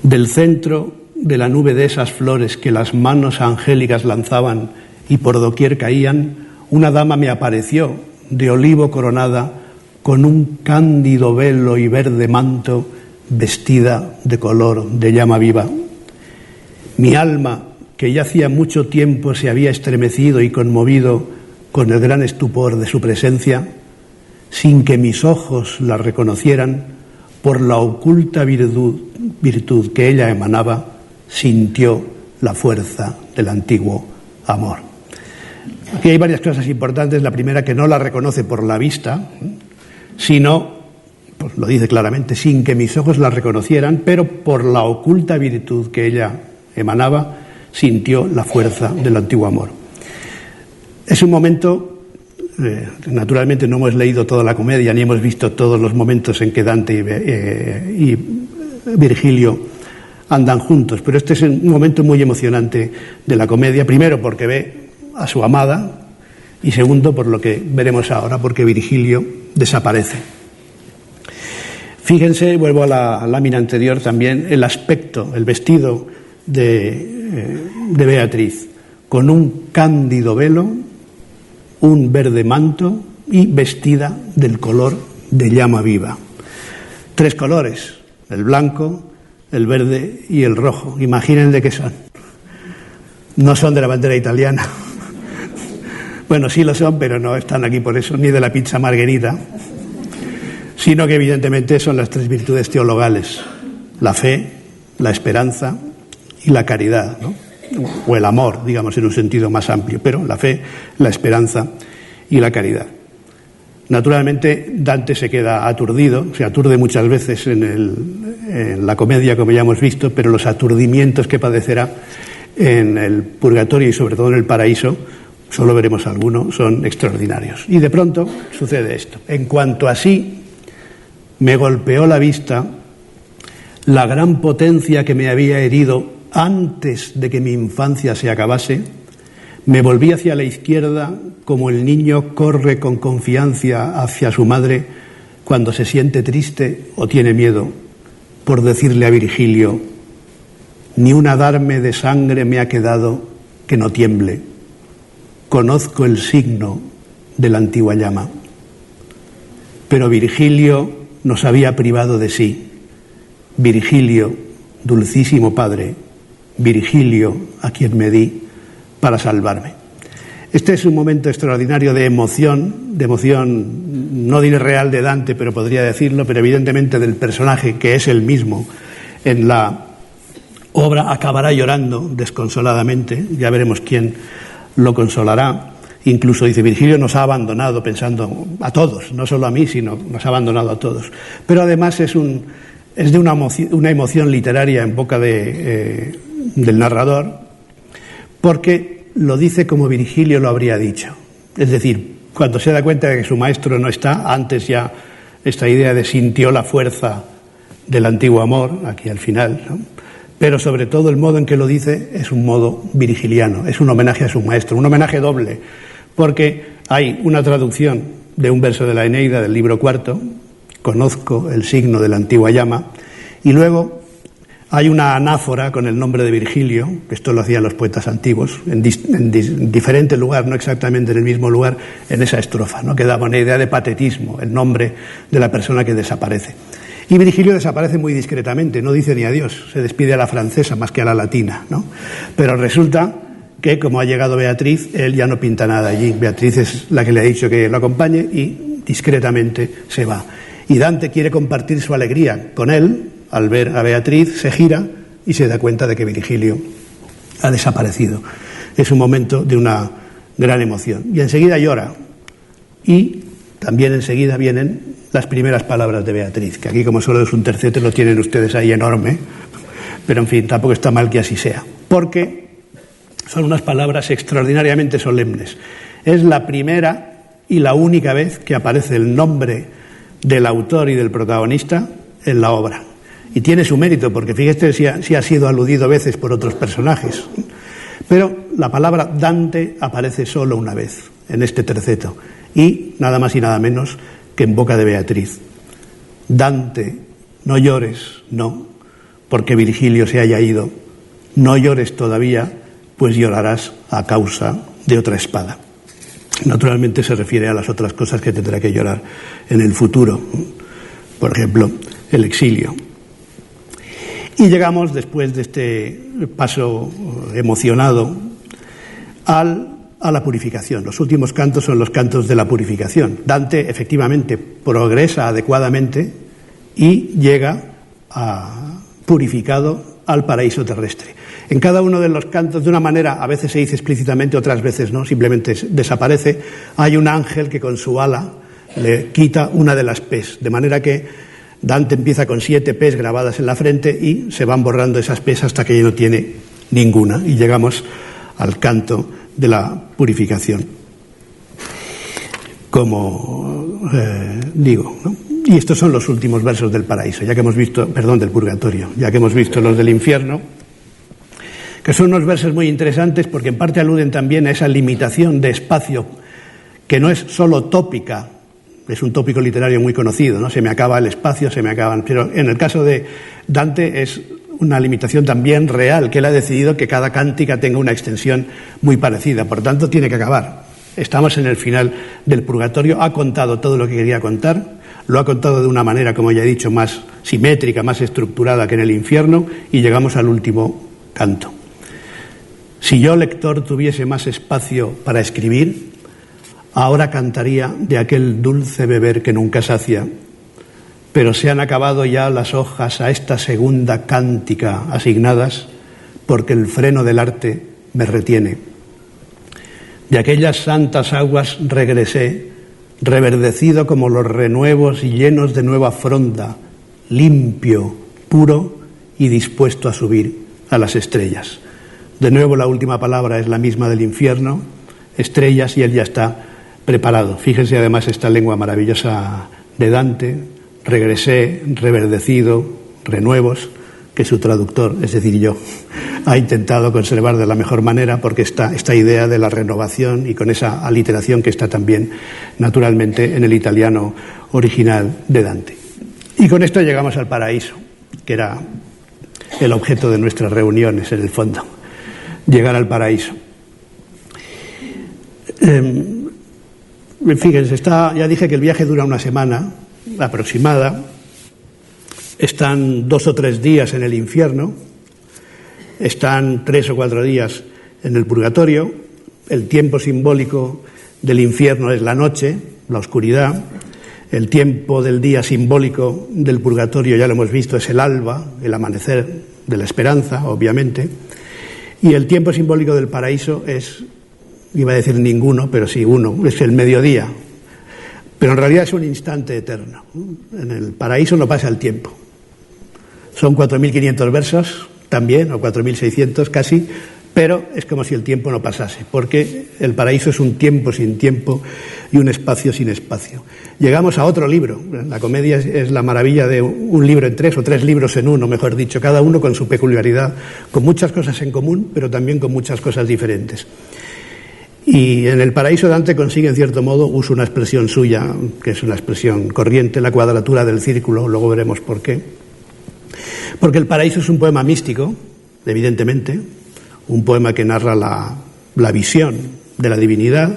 Del centro de la nube de esas flores que las manos angélicas lanzaban y por doquier caían, una dama me apareció, de olivo coronada, con un cándido velo y verde manto, vestida de color de llama viva. Mi alma, que ya hacía mucho tiempo se había estremecido y conmovido con el gran estupor de su presencia, sin que mis ojos la reconocieran, por la oculta virtud que ella emanaba, sintió la fuerza del antiguo amor. Aquí hay varias cosas importantes. La primera, que no la reconoce por la vista, sino, pues lo dice claramente, sin que mis ojos la reconocieran, pero por la oculta virtud que ella emanaba, sintió la fuerza del antiguo amor. Es un momento, naturalmente no hemos leído toda la comedia, ni hemos visto todos los momentos en que Dante y Virgilio andan juntos, pero este es un momento muy emocionante de la comedia, primero porque ve a su amada, y segundo por lo que veremos ahora, porque Virgilio desaparece. Fíjense, vuelvo a la lámina anterior también, el aspecto, el vestido de Beatriz, con un cándido velo, un verde manto y vestida del color de llama viva. 3 colores, el blanco, el verde y el rojo. Imaginen de qué son. No son de la bandera italiana. Bueno, sí lo son, pero no están aquí por eso, ni de la pizza margherita, sino que evidentemente son las 3 virtudes teologales: la fe, la esperanza y la caridad, ¿no? O el amor, digamos, en un sentido más amplio, pero la fe, la esperanza y la caridad. Naturalmente, Dante se queda aturdido, se aturde muchas veces en la comedia, como ya hemos visto, pero los aturdimientos que padecerá en el purgatorio y sobre todo en el paraíso, solo veremos alguno, son extraordinarios. Y de pronto sucede esto. En cuanto así me golpeó la vista la gran potencia que me había herido antes de que mi infancia se acabase, me volví hacia la izquierda como el niño corre con confianza hacia su madre cuando se siente triste o tiene miedo, por decirle a Virgilio: ni un adarme de sangre me ha quedado que no tiemble. Conozco el signo de la antigua llama. Pero Virgilio nos había privado de sí. Virgilio, dulcísimo Padre, Virgilio, a quien me di para salvarme. Este es un momento extraordinario de emoción, no diré real de Dante, pero podría decirlo, pero evidentemente del personaje, que es el mismo. En la obra acabará llorando desconsoladamente, ya veremos quién lo consolará. Incluso dice: Virgilio nos ha abandonado, pensando a todos, no solo a mí, sino nos ha abandonado a todos. Pero además es de una emoción literaria en boca del narrador, porque lo dice como Virgilio lo habría dicho. Es decir, cuando se da cuenta de que su maestro no está, antes ya esta idea de sintió la fuerza del antiguo amor, aquí al final, ¿no? Pero sobre todo el modo en que lo dice es un modo virgiliano, es un homenaje a su maestro, un homenaje doble, porque hay una traducción de un verso de la Eneida del libro 4, conozco el signo de la antigua llama, y luego hay una anáfora con el nombre de Virgilio, que esto lo hacían los poetas antiguos, en diferente lugar, no exactamente en el mismo lugar, en esa estrofa, ¿no? Que daba una idea de patetismo, el nombre de la persona que desaparece. Y Virgilio desaparece muy discretamente, no dice ni adiós, se despide a la francesa más que a la latina, ¿no? Pero resulta que, como ha llegado Beatriz, él ya no pinta nada allí. Beatriz es la que le ha dicho que lo acompañe y discretamente se va. Y Dante quiere compartir su alegría con él. Al ver a Beatriz, se gira y se da cuenta de que Virgilio ha desaparecido. Es un momento de una gran emoción. Y enseguida llora. Y también enseguida vienen las primeras palabras de Beatriz, que aquí, como solo es un tercete, lo tienen ustedes ahí enorme, pero en fin, tampoco está mal que así sea, porque Son unas palabras extraordinariamente solemnes. Es la primera y la única vez que aparece el nombre del autor y del protagonista en la obra. Y tiene su mérito, porque fíjate si ha sido aludido a veces por otros personajes. Pero la palabra Dante aparece solo una vez, en este terceto, y nada más y nada menos que en boca de Beatriz. Dante, no llores, no, porque Virgilio se haya ido. No llores todavía, pues llorarás a causa de otra espada. Naturalmente se refiere a las otras cosas que tendrá que llorar en el futuro. Por ejemplo, el exilio. Y llegamos, después de este paso emocionado, a la purificación. Los últimos cantos son los cantos de la purificación. Dante, efectivamente, progresa adecuadamente y llega purificado al paraíso terrestre. En cada uno de los cantos, de una manera, a veces se dice explícitamente, otras veces no, simplemente desaparece. Hay un ángel que con su ala le quita una de las pes, de manera que Dante empieza con 7 pes grabadas en la frente y se van borrando esas pes hasta que ya no tiene ninguna, y llegamos al canto de la purificación, como digo, ¿no? Y estos son los últimos versos del paraíso, ya que hemos visto, del purgatorio, ya que hemos visto los del infierno, que son unos versos muy interesantes porque en parte aluden también a esa limitación de espacio que no es solo tópica. Es un tópico literario muy conocido, ¿no? Se me acaba el espacio, se me acaban. Pero en el caso de Dante es una limitación también real, que él ha decidido que cada cántica tenga una extensión muy parecida. Por tanto, tiene que acabar. Estamos en el final del purgatorio. Ha contado todo lo que quería contar. Lo ha contado de una manera, como ya he dicho, más simétrica, más estructurada que en el infierno. Y llegamos al último canto. Si yo, lector, tuviese más espacio para escribir, ahora cantaría de aquel dulce beber que nunca sacia, pero se han acabado ya las hojas a esta segunda cántica asignadas, porque el freno del arte me retiene. De aquellas santas aguas regresé, reverdecido como los renuevos y llenos de nueva fronda, limpio, puro y dispuesto a subir a las estrellas. De nuevo la última palabra es la misma del infierno, estrellas, y él ya está preparado. Fíjense además esta lengua maravillosa de Dante, regresé, reverdecido, renuevos, que su traductor, es decir, yo, ha intentado conservar de la mejor manera, porque esta idea de la renovación y con esa aliteración que está también naturalmente en el italiano original de Dante. Y con esto llegamos al paraíso, que era el objeto de nuestras reuniones en el fondo, llegar al paraíso. Fíjense, ya dije que el viaje dura una semana aproximada. Están 2 o 3 días en el infierno, están 3 o 4 días en el purgatorio. El tiempo simbólico del infierno es la noche, la oscuridad. El tiempo del día simbólico del purgatorio, ya lo hemos visto, es el alba, el amanecer de la esperanza, obviamente. Y el tiempo simbólico del paraíso es, iba a decir ninguno, pero sí uno, es el mediodía. Pero en realidad es un instante eterno. En el paraíso no pasa el tiempo. Son 4.500 versos también, o 4.600 casi, pero es como si el tiempo no pasase, porque el paraíso es un tiempo sin tiempo y un espacio sin espacio. Llegamos a otro libro. La comedia es la maravilla de un libro en 3 o 3 libros en uno, mejor dicho, cada uno con su peculiaridad, con muchas cosas en común, pero también con muchas cosas diferentes. Y en el paraíso Dante consigue, en cierto modo, usa una expresión suya, que es una expresión corriente, la cuadratura del círculo, luego veremos por qué. Porque el paraíso es un poema místico, evidentemente, un poema que narra la visión de la divinidad,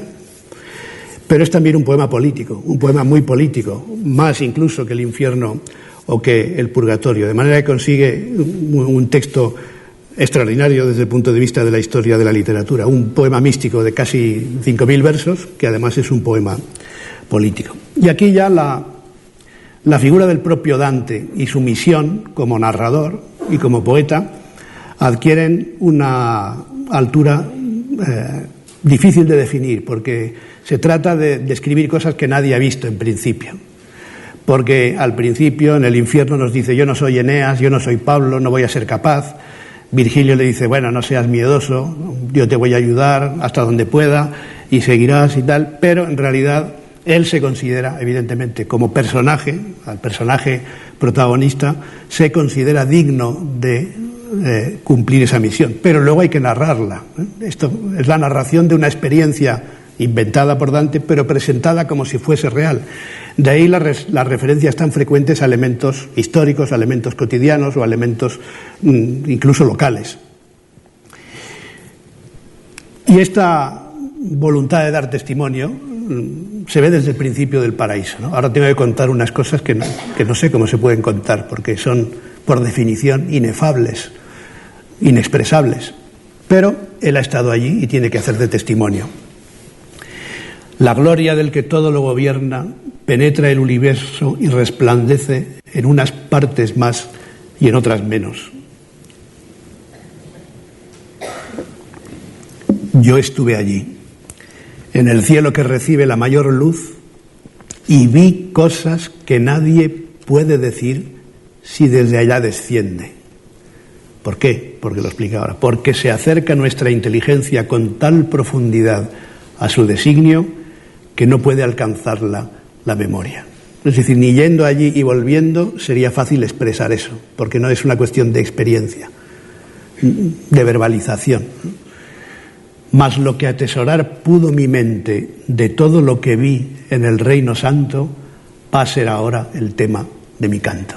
pero es también un poema político, un poema muy político, más incluso que el infierno o que el purgatorio, de manera que consigue un texto extraordinario desde el punto de vista de la historia de la literatura, un poema místico de casi 5.000 versos, que además es un poema político. Y aquí ya la figura del propio Dante y su misión como narrador y como poeta adquieren una altura difícil de definir, porque se trata de describir cosas que nadie ha visto en principio. Porque al principio en el infierno nos dice: yo no soy Eneas, yo no soy Pablo, no voy a ser capaz Virgilio le dice, bueno, no seas miedoso, yo te voy a ayudar hasta donde pueda y seguirás y tal, pero en realidad él se considera, evidentemente, como personaje, al personaje protagonista, se considera digno de cumplir esa misión, pero luego hay que narrarla. Esto es la narración de una experiencia inventada por Dante, pero presentada como si fuese real. De ahí las referencias tan frecuentes a elementos históricos, a elementos cotidianos o a elementos incluso locales. Y esta voluntad de dar testimonio se ve desde el principio del Paraíso, ¿no? Ahora tengo que contar unas cosas que no sé cómo se pueden contar, porque son, por definición, inefables, inexpresables. Pero él ha estado allí y tiene que hacer de testimonio. La gloria del que todo lo gobierna penetra el universo y resplandece en unas partes más y en otras menos. Yo estuve allí, en el cielo que recibe la mayor luz, y vi cosas que nadie puede decir si desde allá desciende. ¿Por qué? Porque lo explica ahora. Porque se acerca nuestra inteligencia con tal profundidad a su designio que no puede alcanzarla la memoria. Es decir, ni yendo allí y volviendo sería fácil expresar eso, porque no es una cuestión de experiencia, de verbalización. Mas lo que atesorar pudo mi mente de todo lo que vi en el Reino Santo va a ser ahora el tema de mi canto.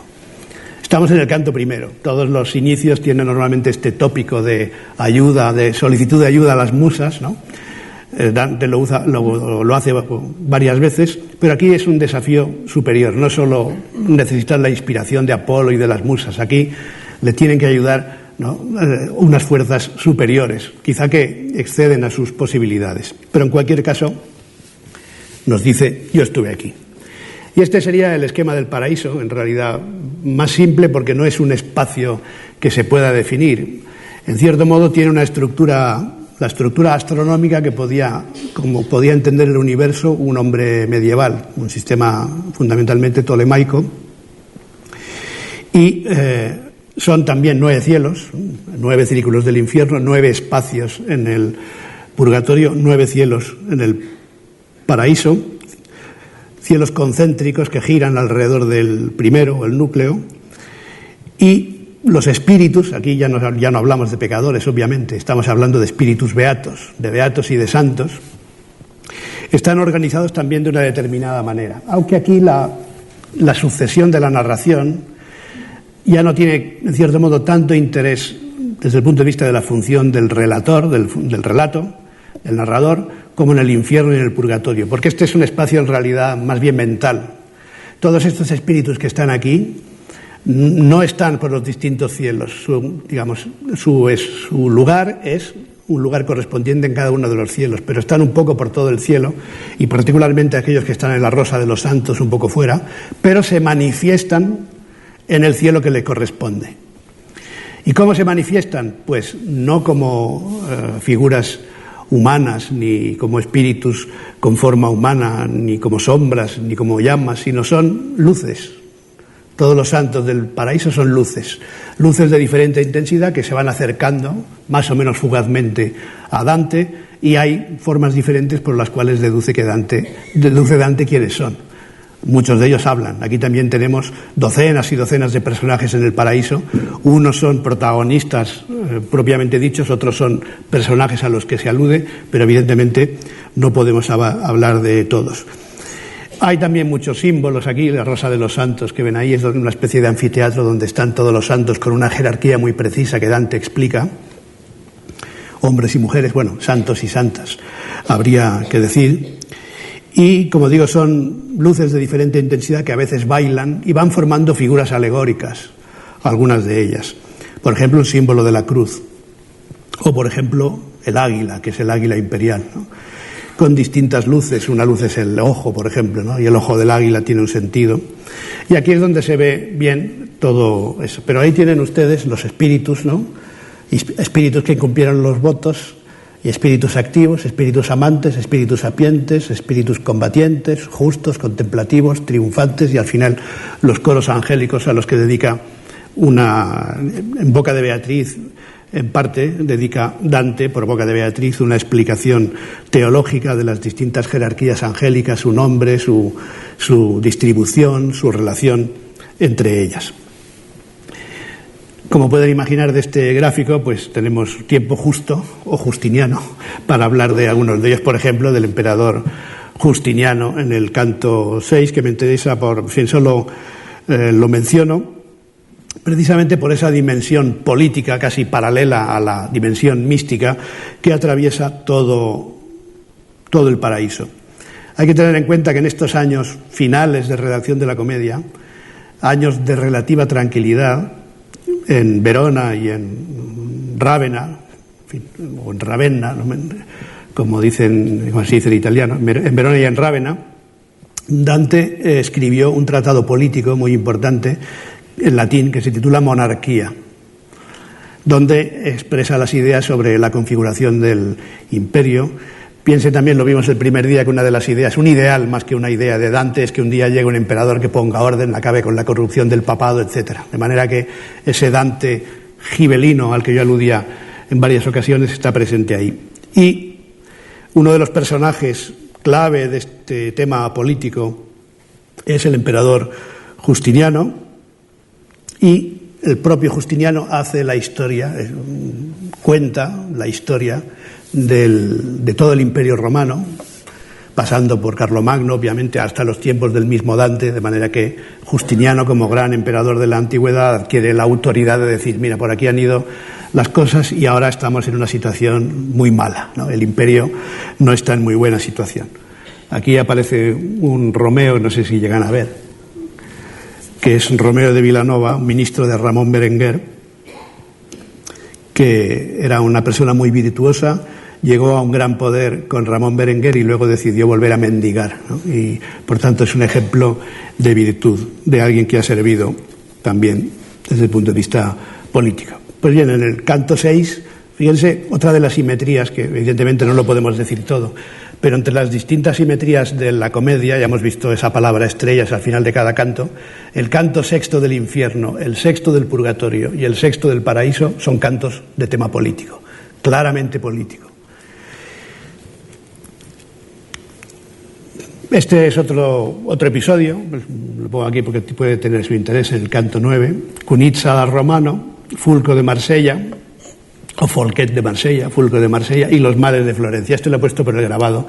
Estamos en el canto primero. Todos los inicios tienen normalmente este tópico de ayuda, de solicitud de ayuda a las musas, ¿no? Dante lo hace varias veces, pero aquí es un desafío superior. No solo necesitar la inspiración de Apolo y de las musas, aquí le tienen que ayudar, ¿no?, unas fuerzas superiores, quizá que exceden a sus posibilidades. Pero en cualquier caso, nos dice, yo estuve aquí. Y este sería el esquema del paraíso, en realidad más simple porque no es un espacio que se pueda definir. En cierto modo tiene una estructura, la estructura astronómica que como podía entender el universo un hombre medieval, un sistema fundamentalmente tolemaico. Y son también 9 cielos, 9 círculos del infierno, 9 espacios en el purgatorio, 9 cielos en el paraíso, cielos concéntricos que giran alrededor del primero, el núcleo, y los espíritus, aquí ya no hablamos de pecadores, obviamente, estamos hablando de espíritus beatos y de santos, están organizados también de una determinada manera, aunque aquí la sucesión de la narración ya no tiene, en cierto modo, tanto interés desde el punto de vista de la función del relator, del relato, del narrador, como en el infierno y en el purgatorio, porque este es un espacio en realidad más bien mental. Todos estos espíritus que están aquí no están por los distintos cielos, su lugar es un lugar correspondiente en cada uno de los cielos, pero están un poco por todo el cielo, y particularmente aquellos que están en la Rosa de los Santos un poco fuera, pero se manifiestan en el cielo que le corresponde. ¿Y cómo se manifiestan? Pues no como figuras humanas, ni como espíritus con forma humana, ni como sombras, ni como llamas, sino son luces. Todos los santos del paraíso son luces de diferente intensidad que se van acercando más o menos fugazmente a Dante, y hay formas diferentes por las cuales deduce Dante quiénes son. Muchos de ellos hablan. Aquí también tenemos docenas y docenas de personajes en el paraíso. Unos son protagonistas propiamente dichos, otros son personajes a los que se alude, pero evidentemente no podemos hablar de todos. Hay también muchos símbolos aquí. La Rosa de los Santos que ven ahí es una especie de anfiteatro donde están todos los santos con una jerarquía muy precisa que Dante explica. Hombres y mujeres, bueno, santos y santas, habría que decir. Y, como digo, son luces de diferente intensidad que a veces bailan y van formando figuras alegóricas, algunas de ellas. Por ejemplo, el símbolo de la cruz. O, por ejemplo, el águila, que es el águila imperial, ¿no?, con distintas luces. Una luz es el ojo, por ejemplo, ¿no?, y el ojo del águila tiene un sentido. Y aquí es donde se ve bien todo eso. Pero ahí tienen ustedes los espíritus, ¿no?, espíritus que cumplieron los votos, y espíritus activos, espíritus amantes, espíritus sapientes, espíritus combatientes, justos, contemplativos, triunfantes, y al final los coros angélicos a los que dedica en boca de Beatriz En parte dedica Dante, por boca de Beatriz, una explicación teológica de las distintas jerarquías angélicas, su nombre, su distribución, su relación entre ellas. Como pueden imaginar de este gráfico, pues tenemos tiempo justo o justiniano para hablar de algunos de ellos, por ejemplo, del emperador Justiniano en el canto 6, que me interesa por fin solo lo menciono, precisamente por esa dimensión política casi paralela a la dimensión mística que atraviesa todo el paraíso. Hay que tener en cuenta que en estos años finales de redacción de la comedia, años de relativa tranquilidad, en Verona y en Rávena, o en Ravenna, como se dice en italiano, en Verona y en Rávena, Dante escribió un tratado político muy importante en latín que se titula Monarquía, donde expresa las ideas sobre la configuración del imperio. Piense también, lo vimos el primer día, que una de las ideas, un ideal más que una idea de Dante, es que un día llegue un emperador que ponga orden, acabe con la corrupción del papado, etc. De manera que ese Dante gibelino al que yo aludía en varias ocasiones está presente ahí. Y uno de los personajes clave de este tema político es el emperador Justiniano, y el propio Justiniano hace la historia, cuenta la historia de todo el Imperio Romano, pasando por Carlomagno, obviamente, hasta los tiempos del mismo Dante, de manera que Justiniano, como gran emperador de la antigüedad, adquiere la autoridad de decir, mira, por aquí han ido las cosas y ahora estamos en una situación muy mala, ¿no? El imperio no está en muy buena situación. Aquí aparece un Romeo, no sé si llegan a ver, que es Romeo de Vilanova, ministro de Ramón Berenguer, que era una persona muy virtuosa, llegó a un gran poder con Ramón Berenguer y luego decidió volver a mendigar, ¿no? Y por tanto es un ejemplo de virtud, de alguien que ha servido también desde el punto de vista político. Pues bien, en el canto 6, fíjense, otra de las simetrías, que evidentemente no lo podemos decir todo, pero entre las distintas simetrías de la comedia, ya hemos visto esa palabra estrellas al final de cada canto, el canto sexto del infierno, el sexto del purgatorio y el sexto del paraíso son cantos de tema político, claramente político. Este es otro episodio, lo pongo aquí porque puede tener su interés, en el canto 9, Cunizza al Romano, Fulco de Marsella, o Folquet de Marsella, Fulco de Marsella, y los males de Florencia. Esto lo he puesto por el grabado,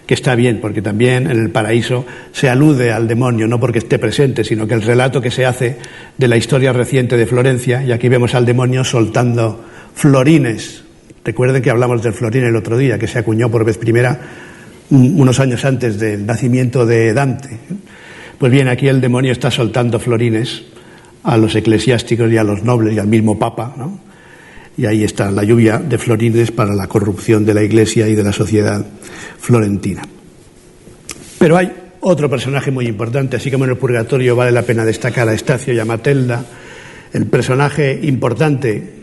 que está bien, porque también en el paraíso se alude al demonio, no porque esté presente, sino que el relato que se hace de la historia reciente de Florencia, y aquí vemos al demonio soltando florines. Recuerden que hablamos del florín el otro día, que se acuñó por vez primera unos años antes del nacimiento de Dante. Pues bien, aquí el demonio está soltando florines a los eclesiásticos y a los nobles y al mismo Papa, ¿no? Y ahí está la lluvia de florines para la corrupción de la Iglesia y de la sociedad florentina. Pero hay otro personaje muy importante, así como en el purgatorio vale la pena destacar a Estacio y a Matelda. El personaje importante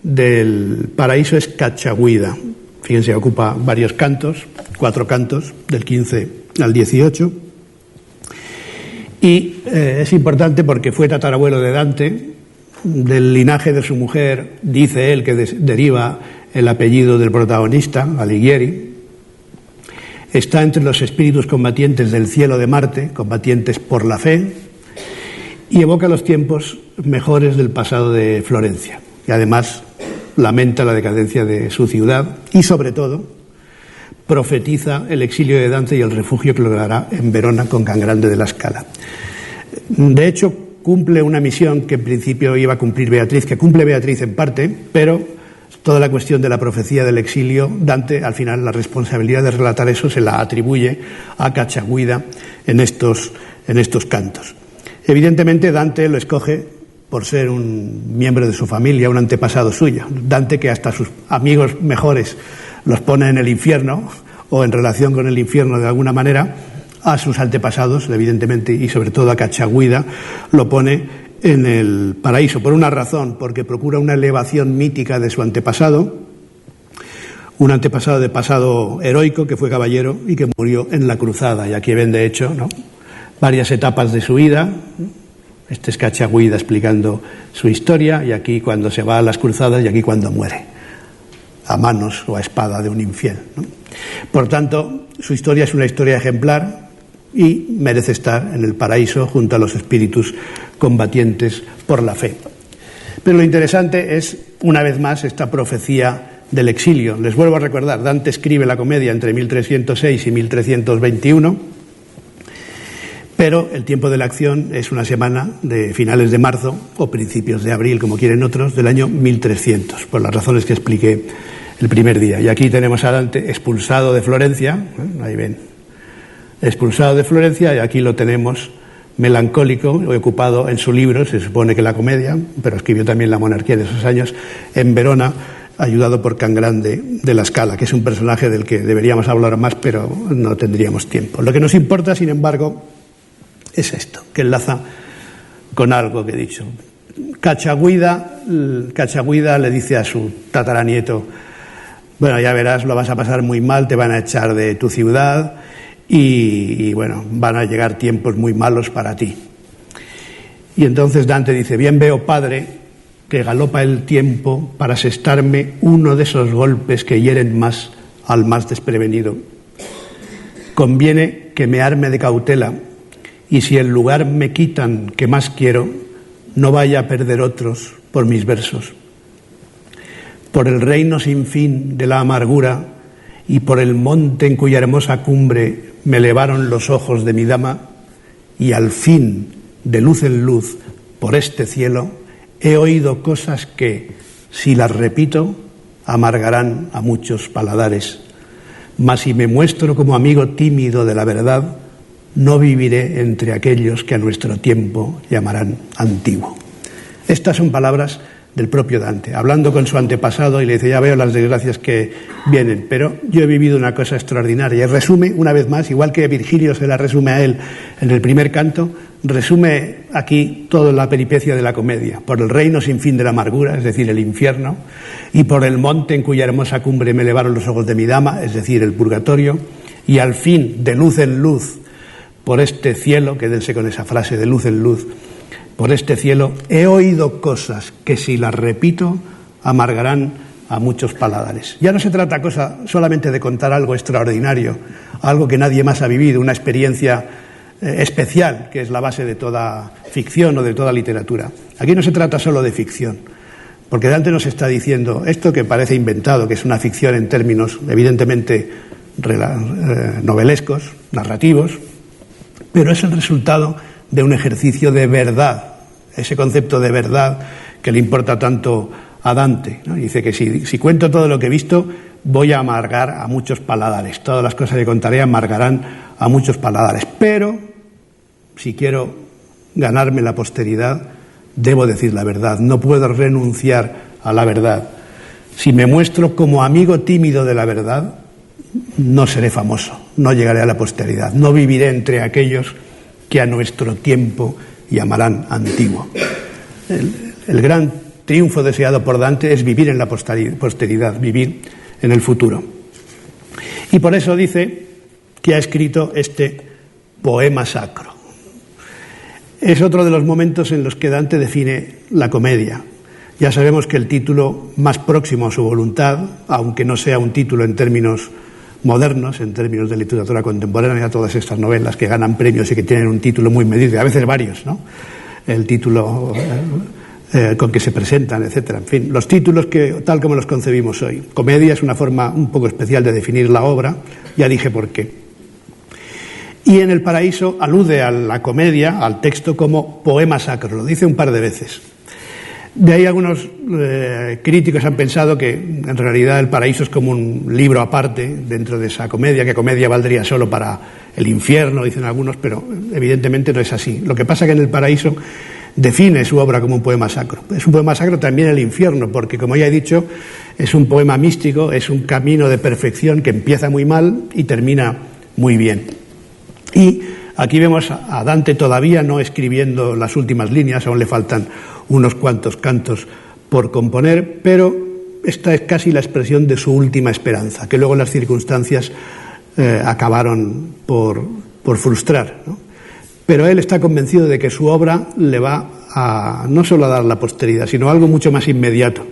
del paraíso es Cachagüida. Fíjense, ocupa varios cantos, 4 cantos, del 15 al 18. Y es importante porque fue tatarabuelo de Dante. Del linaje de su mujer, dice él que deriva el apellido del protagonista, Alighieri. Está entre los espíritus combatientes del cielo de Marte, combatientes por la fe, y evoca los tiempos mejores del pasado de Florencia. Y además lamenta la decadencia de su ciudad y, sobre todo, profetiza el exilio de Dante y el refugio que logrará en Verona con Cangrande de la Scala. De hecho, cumple una misión que en principio iba a cumplir Beatriz, que cumple Beatriz en parte, pero toda la cuestión de la profecía del exilio, Dante al final la responsabilidad de relatar eso se la atribuye a Cachagüida en estos cantos. Evidentemente Dante lo escoge por ser un miembro de su familia, un antepasado suyo. Dante, que hasta sus amigos mejores los pone en el infierno o en relación con el infierno de alguna manera, a sus antepasados, evidentemente, y sobre todo a Cachagüida, lo pone en el paraíso, por una razón, porque procura una elevación mítica de su antepasado, un antepasado de pasado heroico que fue caballero y que murió en la cruzada. Y aquí ven, de hecho, ¿no?, varias etapas de su vida, Este es Cachagüida explicando su historia, y aquí cuando se va a las cruzadas y aquí cuando muere, a manos o a espada de un infiel, ¿no? Por tanto, su historia es una historia ejemplar y merece estar en el paraíso junto a los espíritus combatientes por la fe. Pero lo interesante es, una vez más, esta profecía del exilio. Les vuelvo a recordar, Dante escribe la Comedia entre 1306 y 1321, pero el tiempo de la acción es una semana de finales de marzo o principios de abril, como quieren otros, del año 1300, por las razones que expliqué el primer día. Y aquí tenemos a Dante expulsado de Florencia, ahí ven, expulsado de Florencia, y aquí lo tenemos melancólico, ocupado en su libro, se supone que la Comedia, pero escribió también La monarquía de esos años, en Verona, ayudado por Cangrande de la Scala, que es un personaje del que deberíamos hablar más, pero no tendríamos tiempo. Lo que nos importa, sin embargo, es esto, que enlaza con algo que he dicho. Cachagüida le dice a su tataranieto: bueno, ya verás, lo vas a pasar muy mal, te van a echar de tu ciudad y bueno, van a llegar tiempos muy malos para ti. Y entonces Dante dice: bien veo, padre, que galopa el tiempo para asestarme uno de esos golpes que hieren más al más desprevenido. Conviene que me arme de cautela, y si el lugar me quitan que más quiero, no vaya a perder otros por mis versos. Por el reino sin fin de la amargura y por el monte en cuya hermosa cumbre me elevaron los ojos de mi dama, y al fin, de luz en luz, por este cielo, he oído cosas que, si las repito, amargarán a muchos paladares. Mas si me muestro como amigo tímido de la verdad, no viviré entre aquellos que a nuestro tiempo llamarán antiguo. Estas son palabras del propio Dante, hablando con su antepasado, y le dice: ya veo las desgracias que vienen, pero yo he vivido una cosa extraordinaria. Y resume, una vez más, igual que Virgilio se la resume a él en el primer canto, resume aquí toda la peripecia de la Comedia: por el reino sin fin de la amargura, es decir, el infierno, y por el monte en cuya hermosa cumbre me elevaron los ojos de mi dama, es decir, el purgatorio, y al fin, de luz en luz, por este cielo, quédense con esa frase, de luz en luz, por este cielo he oído cosas que, si las repito, amargarán a muchos paladares. Ya no se trata solamente de contar algo extraordinario, algo que nadie más ha vivido, una experiencia especial, que es la base de toda ficción o de toda literatura. Aquí no se trata solo de ficción, porque Dante nos está diciendo esto que parece inventado, que es una ficción en términos evidentemente novelescos, narrativos, pero es el resultado de un ejercicio de verdad, ese concepto de verdad que le importa tanto a Dante, ¿no? Dice que si cuento todo lo que he visto, voy a amargar a muchos paladares. Todas las cosas que contaré amargarán a muchos paladares. Pero, si quiero ganarme la posteridad, debo decir la verdad. No puedo renunciar a la verdad. Si me muestro como amigo tímido de la verdad, no seré famoso, no llegaré a la posteridad, no viviré entre aquellos que a nuestro tiempo llamarán antiguo. El gran triunfo deseado por Dante es vivir en la posteridad, vivir en el futuro. Y por eso dice que ha escrito este poema sacro. Es otro de los momentos en los que Dante define la Comedia. Ya sabemos que el título más próximo a su voluntad, aunque no sea un título en términos modernos, en términos de literatura contemporánea, todas estas novelas que ganan premios y que tienen un título muy medido, a veces varios, ¿no? El título con que se presentan, etcétera. En fin, los títulos tal como los concebimos hoy. Comedia es una forma un poco especial de definir la obra, ya dije por qué. Y en El Paraíso alude a la comedia, al texto, como poema sacro, lo dice un par de veces. De ahí algunos críticos han pensado que en realidad El Paraíso es como un libro aparte dentro de esa comedia, que comedia valdría solo para el infierno, dicen algunos, pero evidentemente no es así. Lo que pasa es que en El Paraíso define su obra como un poema sacro. Es un poema sacro también el infierno, porque, como ya he dicho, es un poema místico, es un camino de perfección que empieza muy mal y termina muy bien. Y aquí vemos a Dante todavía no escribiendo las últimas líneas, aún le faltan unos cuantos cantos por componer, pero esta es casi la expresión de su última esperanza, que luego las circunstancias acabaron por frustrar, ¿no? pero él está convencido de que su obra le va a no solo a dar la posteridad, sino algo mucho más inmediato.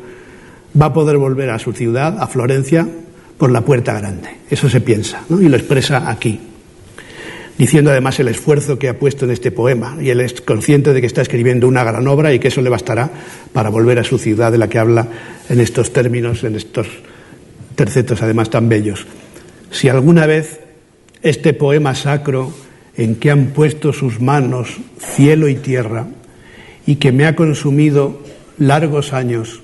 Va a poder volver a su ciudad, a Florencia, por la puerta grande. Eso se piensa, ¿no? Y lo expresa aquí, diciendo además el esfuerzo que ha puesto en este poema, y él es consciente de que está escribiendo una gran obra y que eso le bastará para volver a su ciudad, de la que habla en estos términos, en estos tercetos además tan bellos. Si alguna vez este poema sacro en que han puesto sus manos cielo y tierra y que me ha consumido largos años,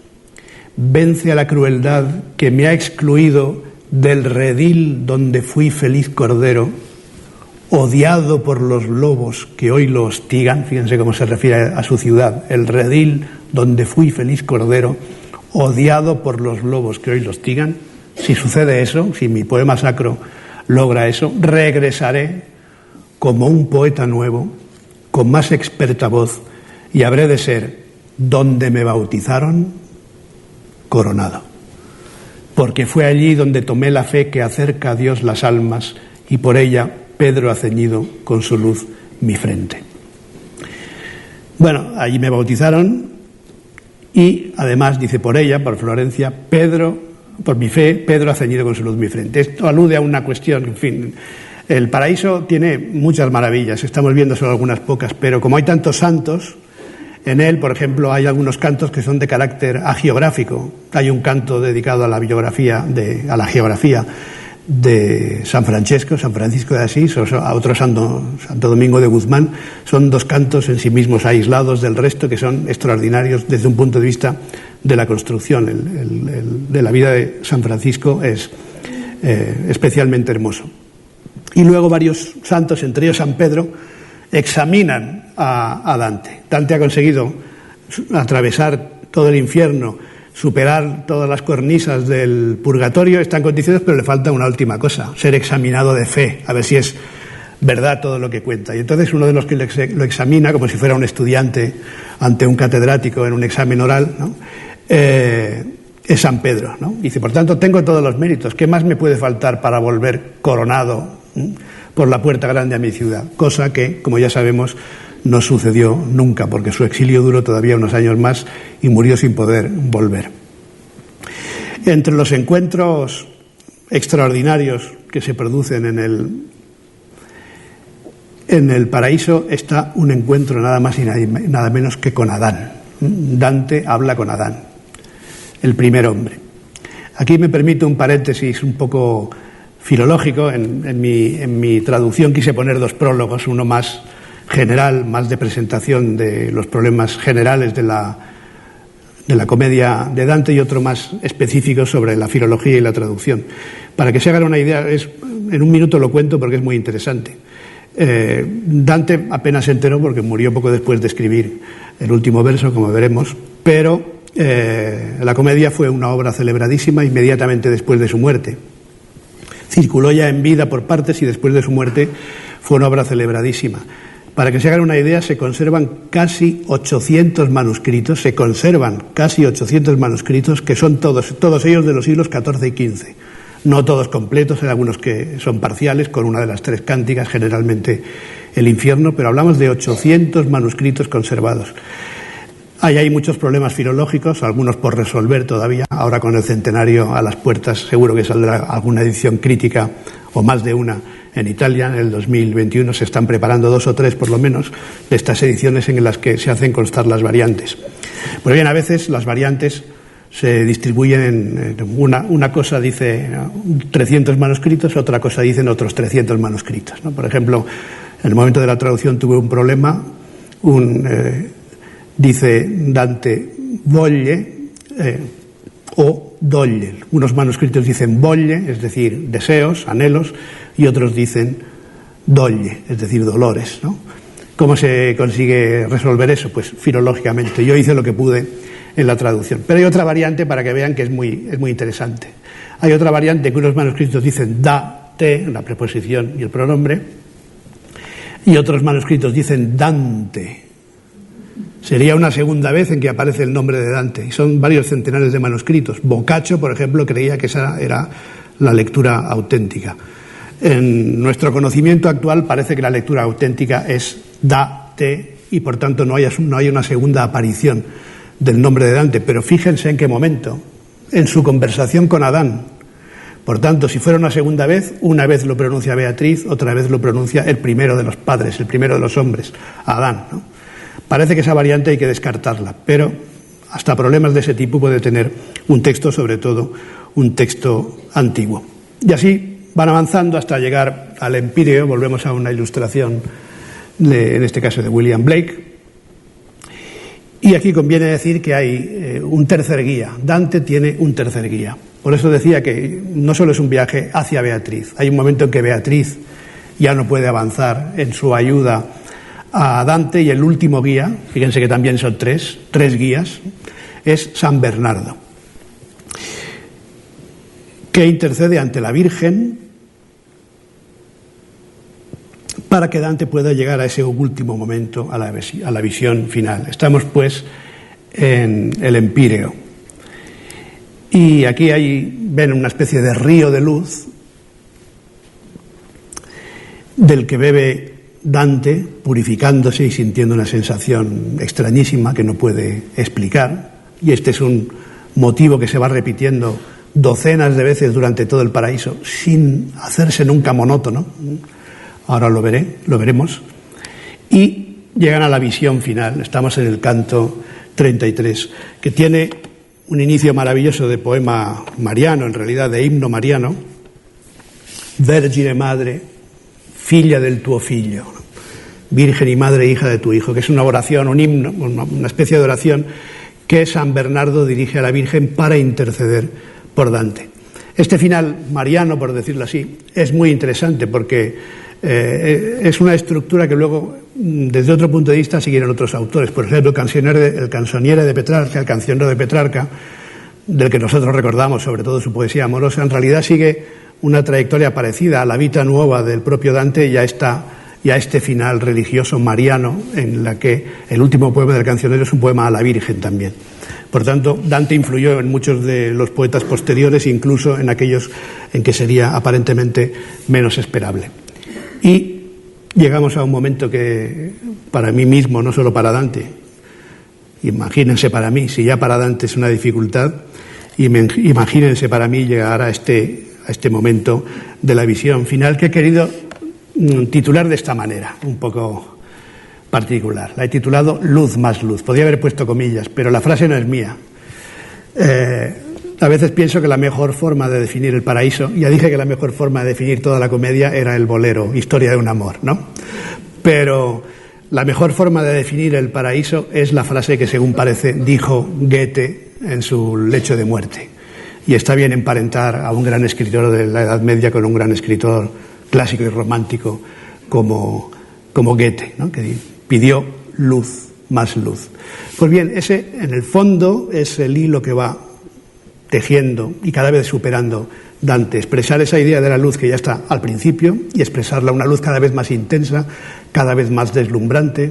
vence a la crueldad que me ha excluido del redil donde fui feliz cordero, odiado por los lobos que hoy lo hostigan. Fíjense cómo se refiere a su ciudad, el redil donde fui feliz cordero, odiado por los lobos que hoy lo hostigan. Si sucede eso, si mi poema sacro logra eso, regresaré como un poeta nuevo, con más experta voz, y habré de ser, donde me bautizaron, coronado. Porque fue allí donde tomé la fe que acerca a Dios las almas, y por ella Pedro ha ceñido con su luz mi frente. Bueno, allí me bautizaron, y además dice por ella, por Florencia, por mi fe, Pedro ha ceñido con su luz mi frente. Esto alude a una cuestión, en fin. El paraíso tiene muchas maravillas, estamos viendo solo algunas pocas, pero como hay tantos santos, en él, por ejemplo, hay algunos cantos que son de carácter agiográfico. Hay un canto dedicado a la geografía de San Francisco de Asís, o a otro Santo Domingo de Guzmán. Son dos cantos en sí mismos aislados del resto, que son extraordinarios desde un punto de vista de la construcción. De la vida de San Francisco es especialmente hermoso. Y luego varios santos, entre ellos San Pedro, examinan a Dante. Dante ha conseguido atravesar todo el infierno, superar todas las cornisas del purgatorio, está en condiciones, pero le falta una última cosa: ser examinado de fe, a ver si es verdad todo lo que cuenta. Y entonces uno de los que lo examina, como si fuera un estudiante ante un catedrático en un examen oral, ¿no? Es San Pedro, ¿no? Dice, por tanto, tengo todos los méritos, ¿qué más me puede faltar para volver coronado por la puerta grande a mi ciudad? Cosa que, como ya sabemos, no sucedió nunca, porque su exilio duró todavía unos años más y murió sin poder volver. Entre los encuentros extraordinarios que se producen en el paraíso está un encuentro nada más y nada menos que con Adán. Dante habla con Adán, el primer hombre. Aquí me permito un paréntesis un poco filológico. En mi traducción quise poner dos prólogos, uno más general, más de presentación de los problemas generales de la comedia de Dante, y otro más específico sobre la filología y la traducción. Para que se hagan una idea, en un minuto lo cuento porque es muy interesante. Dante apenas se enteró porque murió poco después de escribir el último verso, como veremos, pero la comedia fue una obra celebradísima inmediatamente después de su muerte. Circuló ya en vida por partes y después de su muerte fue una obra celebradísima. Para que se hagan una idea, se conservan casi 800 manuscritos, que son todos ellos de los siglos XIV y XV. No todos completos, hay algunos que son parciales, con una de las tres cánticas, generalmente el infierno, pero hablamos de 800 manuscritos conservados. Ahí hay muchos problemas filológicos, algunos por resolver todavía. Ahora, con el centenario a las puertas, seguro que saldrá alguna edición crítica, o más de una, en Italia. En el 2021 se están preparando 2 o 3, por lo menos, de estas ediciones en las que se hacen constar las variantes. Pues bien, a veces las variantes se distribuyen en una cosa dice 300 manuscritos, otra cosa dicen otros 300 manuscritos, ¿no? Por ejemplo, en el momento de la traducción tuve un problema. Dice Dante voglie o doglie. Unos manuscritos dicen voglie, es decir, deseos, anhelos, y otros dicen doglie, es decir, dolores, ¿no? ¿Cómo se consigue resolver eso? Pues filológicamente. Yo hice lo que pude en la traducción. Pero hay otra variante para que vean que es muy interesante. Hay otra variante que unos manuscritos dicen da, te, la preposición y el pronombre, y otros manuscritos dicen Dante. Sería una segunda vez en que aparece el nombre de Dante, y son varios centenares de manuscritos. Boccaccio, por ejemplo, creía que esa era la lectura auténtica. En nuestro conocimiento actual parece que la lectura auténtica es Dante, y por tanto no hay una segunda aparición del nombre de Dante. Pero fíjense en qué momento, en su conversación con Adán. Por tanto, si fuera una segunda vez, una vez lo pronuncia Beatriz, otra vez lo pronuncia el primero de los padres, el primero de los hombres, Adán, ¿no? Parece que esa variante hay que descartarla, pero hasta problemas de ese tipo puede tener un texto, sobre todo un texto antiguo. Y así van avanzando hasta llegar al Empíreo. Volvemos a una ilustración, en este caso de William Blake. Y aquí conviene decir que hay un tercer guía. Dante tiene un tercer guía. Por eso decía que no solo es un viaje hacia Beatriz. Hay un momento en que Beatriz ya no puede avanzar en su ayuda a Dante, y el último guía, fíjense que también son tres guías, es San Bernardo, que intercede ante la Virgen para que Dante pueda llegar a ese último momento, a la visión final. Estamos pues en el Empíreo, y aquí ven una especie de río de luz del que bebe Dante, purificándose y sintiendo una sensación extrañísima que no puede explicar, y este es un motivo que se va repitiendo docenas de veces durante todo el paraíso, sin hacerse nunca monótono. Ahora lo veremos. Y llegan a la visión final. Estamos en el canto 33, que tiene un inicio maravilloso de poema mariano, en realidad de himno mariano. Vergine madre, filla del tuo figlio, virgen y madre hija de tu hijo, que es una oración, un himno, una especie de oración que San Bernardo dirige a la Virgen para interceder por Dante. Este final mariano, por decirlo así, es muy interesante porque es una estructura que luego, desde otro punto de vista, siguieron otros autores. Por ejemplo, el Canzoniere de Petrarca, el cancionero de Petrarca, del que nosotros recordamos sobre todo su poesía amorosa, en realidad sigue una trayectoria parecida a la Vita Nuova del propio Dante y a este final religioso mariano, en la que el último poema del cancionero es un poema a la Virgen también. Por tanto, Dante influyó en muchos de los poetas posteriores, incluso en aquellos en que sería aparentemente menos esperable. Y llegamos a un momento que para mí mismo, no solo para Dante, imagínense para mí, si ya para Dante es una dificultad, imagínense para mí llegar a este momento de la visión final, que he querido titular de esta manera, un poco particular. La he titulado Luz más luz. Podría haber puesto comillas, pero la frase no es mía. A veces pienso que la mejor forma de definir el paraíso, ya dije que la mejor forma de definir toda la comedia era el bolero, Historia de un amor, ¿no? Pero la mejor forma de definir el paraíso es la frase que, según parece, dijo Goethe en su lecho de muerte. Y está bien emparentar a un gran escritor de la Edad Media con un gran escritor clásico y romántico como Goethe, ¿no? Que pidió luz, más luz. Pues bien, ese en el fondo es el hilo que va tejiendo y cada vez superando Dante. Expresar esa idea de la luz que ya está al principio y expresarla, una luz cada vez más intensa, cada vez más deslumbrante,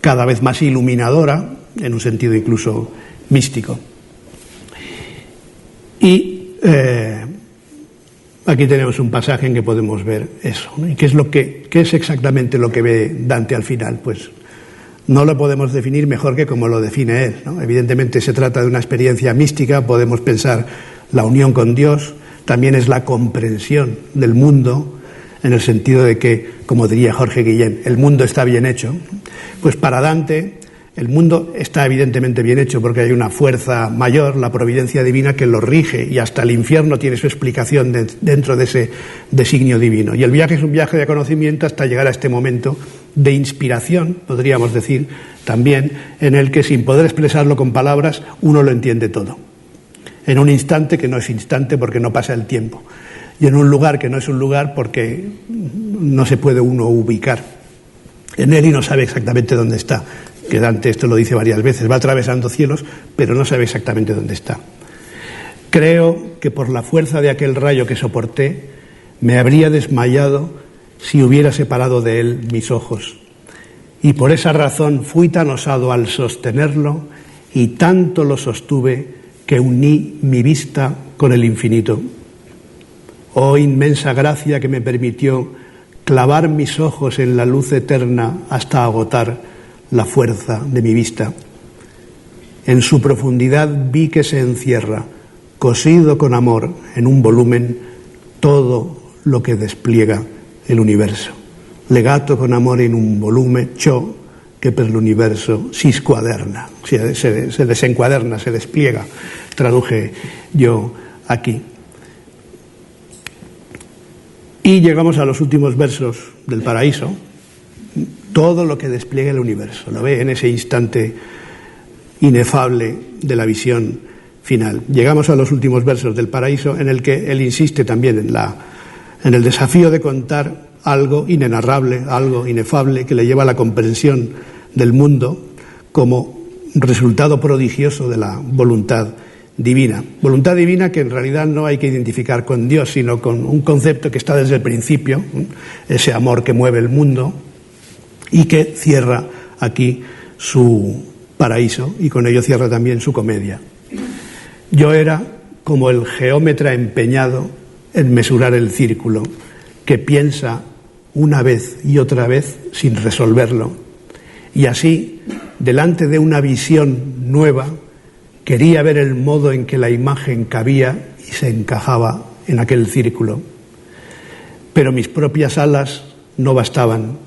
cada vez más iluminadora, en un sentido incluso místico. Y aquí tenemos un pasaje en que podemos ver eso, ¿no? ¿Y qué es exactamente lo que ve Dante al final? Pues no lo podemos definir mejor que como lo define él, ¿no? Evidentemente se trata de una experiencia mística, podemos pensar la unión con Dios, también es la comprensión del mundo, en el sentido de que, como diría Jorge Guillén, el mundo está bien hecho. Pues para Dante el mundo está evidentemente bien hecho porque hay una fuerza mayor, la providencia divina, que lo rige, y hasta el infierno tiene su explicación dentro de ese designio divino. Y el viaje es un viaje de conocimiento hasta llegar a este momento de inspiración, podríamos decir, también, en el que, sin poder expresarlo con palabras, uno lo entiende todo. En un instante que no es instante porque no pasa el tiempo, y en un lugar que no es un lugar porque no se puede uno ubicar en él y no sabe exactamente dónde está. Que Dante esto lo dice varias veces, va atravesando cielos, pero no sabe exactamente dónde está. Creo que por la fuerza de aquel rayo que soporté, me habría desmayado si hubiera separado de él mis ojos. Y por esa razón fui tan osado al sostenerlo, y tanto lo sostuve que uní mi vista con el infinito. Oh inmensa gracia que me permitió clavar mis ojos en la luz eterna hasta agotar la fuerza de mi vista. En su profundidad vi que se encierra, cosido con amor en un volumen, todo lo que despliega el universo. Legato con amor in un volume, ciò che per l'universo si squaderna, se desencuaderna, se despliega, traduje yo aquí. Y llegamos a los últimos versos del Paraíso, todo lo que despliega el universo, lo ve en ese instante inefable de la visión final. Llegamos a los últimos versos del Paraíso, en el que él insiste también en el desafío de contar algo inenarrable, algo inefable, que le lleva a la comprensión del mundo como resultado prodigioso de la voluntad divina. Voluntad divina que en realidad no hay que identificar con Dios, sino con un concepto que está desde el principio, ese amor que mueve el mundo y que cierra aquí su paraíso, y con ello cierra también su comedia. Yo era como el geómetra empeñado en mesurar el círculo, que piensa una vez y otra vez sin resolverlo, y así, delante de una visión nueva, quería ver el modo en que la imagen cabía y se encajaba en aquel círculo. Pero mis propias alas no bastaban,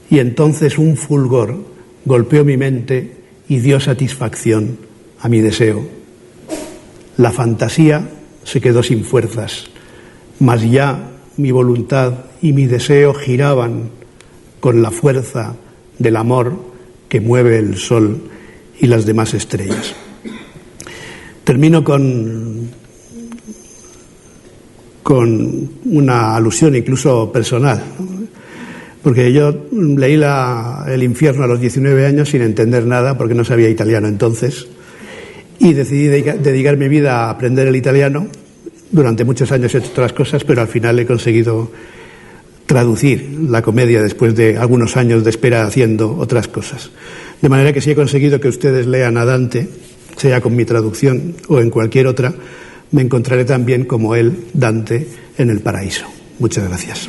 y entonces un fulgor golpeó mi mente y dio satisfacción a mi deseo. La fantasía se quedó sin fuerzas, mas ya mi voluntad y mi deseo giraban con la fuerza del amor que mueve el sol y las demás estrellas. Termino con una alusión incluso personal, porque yo leí El infierno a los 19 años sin entender nada, porque no sabía italiano entonces, y decidí dedicar mi vida a aprender el italiano. Durante muchos años he hecho otras cosas, pero al final he conseguido traducir la comedia después de algunos años de espera haciendo otras cosas. De manera que si he conseguido que ustedes lean a Dante, sea con mi traducción o en cualquier otra, me encontraré también como él, Dante, en el paraíso. Muchas gracias.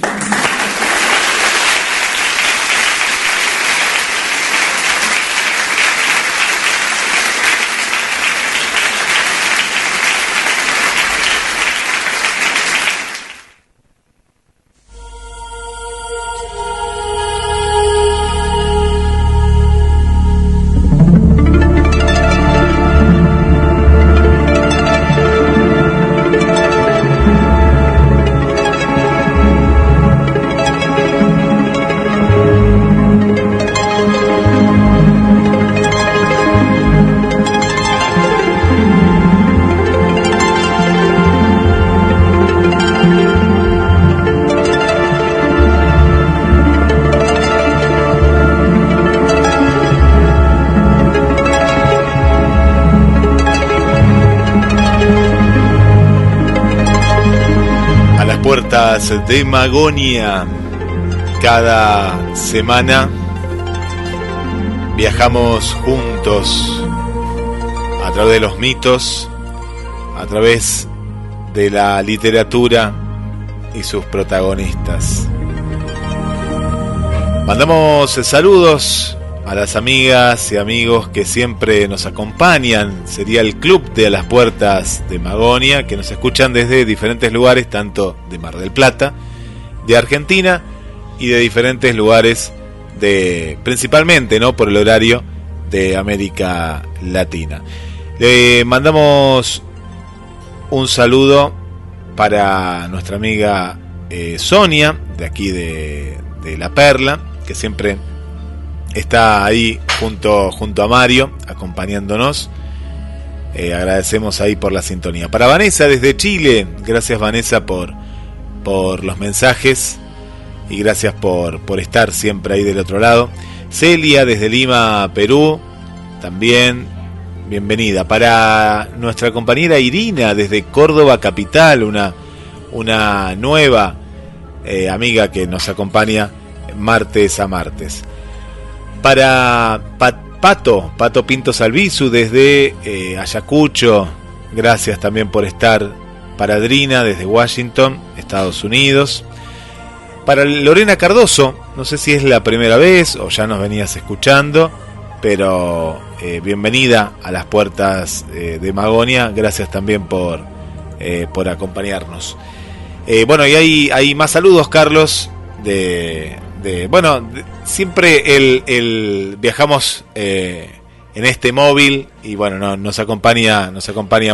De Magonia. Cada semana viajamos juntos a través de los mitos, a través de la literatura y sus protagonistas. Mandamos saludos a las amigas y amigos que siempre nos acompañan. Sería el Club de las Puertas de Magonia, que nos escuchan desde diferentes lugares, tanto de Mar del Plata, de Argentina y de diferentes lugares principalmente, ¿no?, por el horario de América Latina. Le mandamos un saludo para nuestra amiga Sonia, de aquí de La Perla, que siempre está ahí junto a Mario, acompañándonos. Agradecemos ahí por la sintonía. Para Vanessa desde Chile, gracias Vanessa por los mensajes y gracias por estar siempre ahí del otro lado. Celia desde Lima, Perú, también bienvenida. Para nuestra compañera Irina desde Córdoba capital, una nueva amiga que nos acompaña martes a martes. Para Pato Pinto Salvizu desde Ayacucho, gracias también por estar. Para Adrina desde Washington, Estados Unidos. para Lorena Cardoso, no sé si es la primera vez o ya nos venías escuchando, pero bienvenida a las puertas de Magonia, gracias también por acompañarnos. Bueno, y hay más saludos, Carlos, siempre viajamos en este móvil y bueno, nos acompaña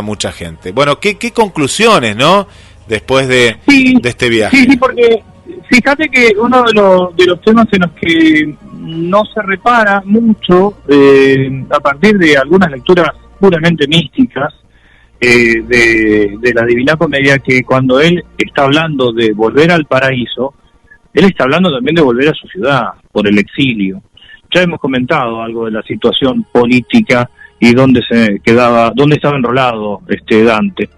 mucha gente. Bueno, ¿qué conclusiones, no? Después de este viaje. Sí, porque fíjate que uno de los temas en los que no se repara mucho, a partir de algunas lecturas puramente místicas de la Divina Comedia, que cuando él está hablando de volver al paraíso, él está hablando también de volver a su ciudad por el exilio. Ya hemos comentado algo de la situación política y dónde estaba enrolado Dante.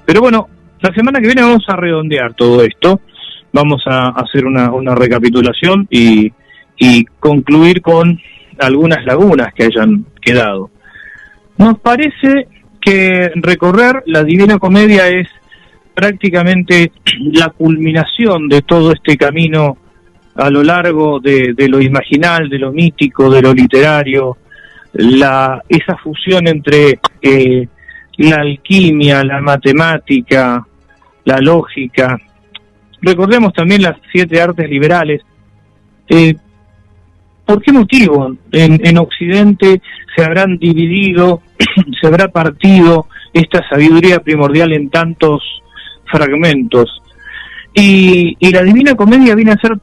Pero bueno, la semana que viene vamos a redondear todo esto, vamos a hacer una recapitulación y concluir con algunas lagunas que hayan quedado. Nos parece que recorrer la Divina Comedia es prácticamente la culminación de todo este camino a lo largo de lo imaginal, de lo mítico, de lo literario, esa fusión entre la alquimia, la matemática, la lógica. Recordemos también las 7 artes liberales. ¿Por qué motivo en Occidente se habrán dividido, se habrá partido esta sabiduría primordial en tantos fragmentos? Y la Divina Comedia viene a ser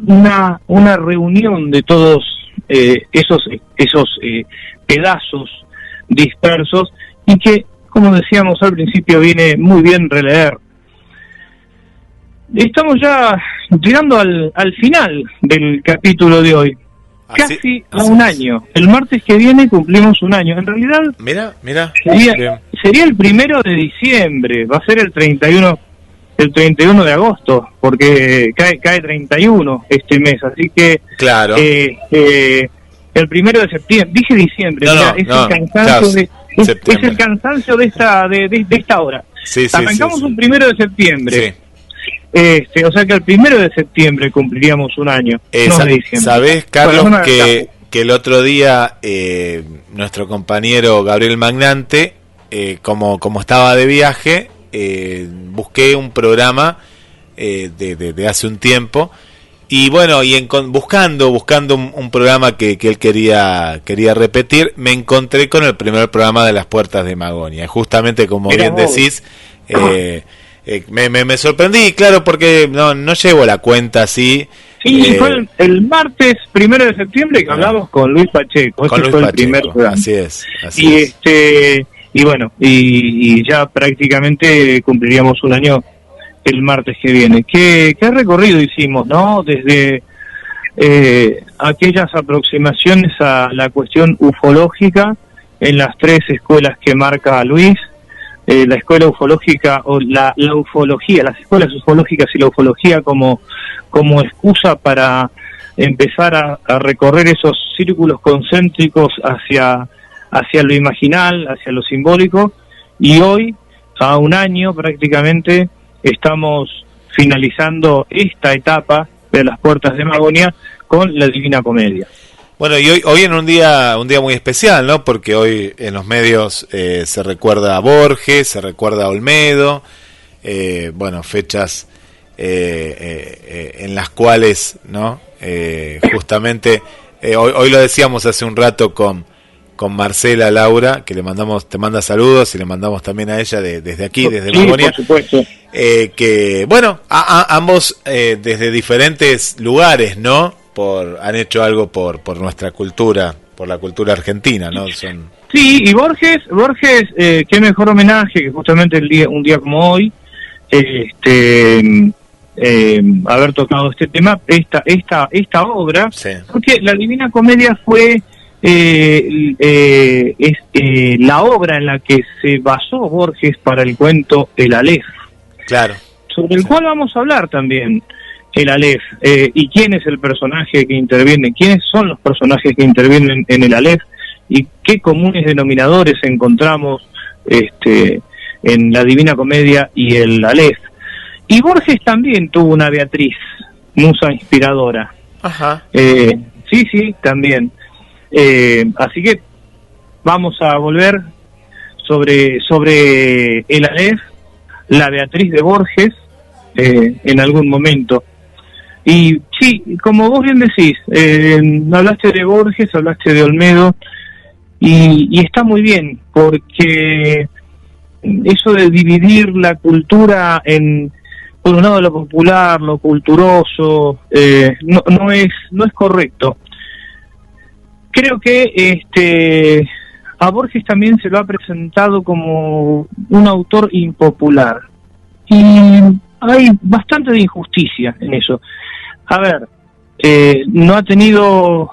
una reunión de todos esos pedazos dispersos y que, como decíamos al principio, viene muy bien releer. Estamos ya llegando al final del capítulo de hoy. Casi a un año. El martes que viene cumplimos un año. En realidad, mira, sería el 1 de diciembre. Va a ser el 31 de agosto, porque cae 31 este mes. Así que, claro. El 1 de septiembre. Dije diciembre. Es el cansancio de esta hora. Sí, arrancamos un 1 de septiembre. Sí. O sea que el 1 de septiembre cumpliríamos un año, no de diciembre. ¿Sabés, Carlos, que el otro día nuestro compañero Gabriel Magnante, como estaba de viaje, busqué un programa de hace un tiempo y bueno, buscando un programa que él quería repetir, me encontré con el primer programa de las Puertas de Magonia. Justamente como bien decís, me sorprendí, claro, porque no llevo la cuenta así. Sí, fue el martes 1 de septiembre que hablamos con Luis Pacheco. Con Luis fue Pacheco, el primer programa. así es. Y bueno, y ya prácticamente cumpliríamos un año el martes que viene. ¿Qué recorrido hicimos, no? Desde aquellas aproximaciones a la cuestión ufológica en las 3 escuelas que marca Luis, la escuela ufológica o la ufología, las escuelas ufológicas y la ufología como excusa para empezar a recorrer esos círculos concéntricos hacia lo imaginal, hacia lo simbólico, y hoy, a un año prácticamente, estamos finalizando esta etapa de las Puertas de Magonia con la Divina Comedia. Bueno, y hoy en un día muy especial, ¿no? Porque hoy en los medios se recuerda a Borges, se recuerda a Olmedo, fechas en las cuales, ¿no? Justamente hoy lo decíamos hace un rato con Marcela Laura, que te manda saludos y le mandamos también a ella desde aquí, desde Magonia. Por supuesto. Que bueno, ambos desde diferentes lugares, ¿no? Han hecho algo por nuestra cultura, por la cultura argentina, ¿no? Sí, y Borges, qué mejor homenaje que justamente un día como hoy, haber tocado este tema, esta obra, sí. Porque la Divina Comedia fue la obra en la que se basó Borges para el cuento El Aleph. Claro. Sobre el cual vamos a hablar también. El Aleph, y quién es el personaje que interviene, quiénes son los personajes que intervienen en el Aleph y qué comunes denominadores encontramos en la Divina Comedia y el Aleph. Y Borges también tuvo una Beatriz, musa inspiradora. Ajá. Sí, también. Así que vamos a volver sobre el Aleph, la Beatriz de Borges, en algún momento. Y sí, como vos bien decís, hablaste de Borges, hablaste de Olmedo, y está muy bien, porque eso de dividir la cultura en, por un lado, lo popular, lo culturoso, no es correcto. Creo que a Borges también se lo ha presentado como un autor impopular, y hay bastante de injusticia en eso. A ver, no ha tenido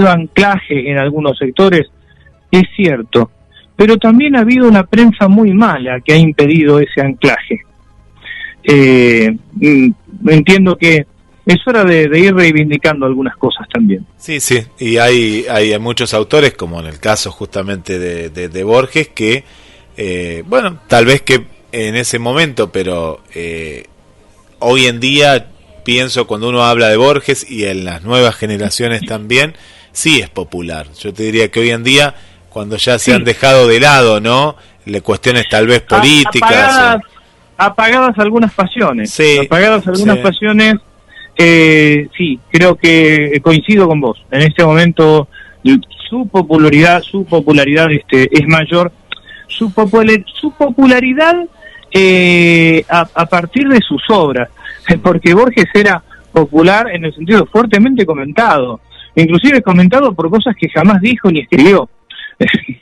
anclaje en algunos sectores, es cierto, pero también ha habido una prensa muy mala que ha impedido ese anclaje. Entiendo que es hora de ir reivindicando algunas cosas también. Sí, y hay muchos autores, como en el caso justamente de Borges, que, bueno, tal vez que en ese momento, pero hoy en día pienso, cuando uno habla de Borges, y en las nuevas generaciones también, sí es popular. Yo te diría que hoy en día, cuando ya se han dejado de lado, ¿no?, cuestiones tal vez políticas, apagadas algunas pasiones, sí, pasiones. Sí, creo que coincido con vos. En este momento su popularidad es mayor. Su popularidad a partir de sus obras, porque Borges era popular en el sentido fuertemente comentado, inclusive comentado por cosas que jamás dijo ni escribió.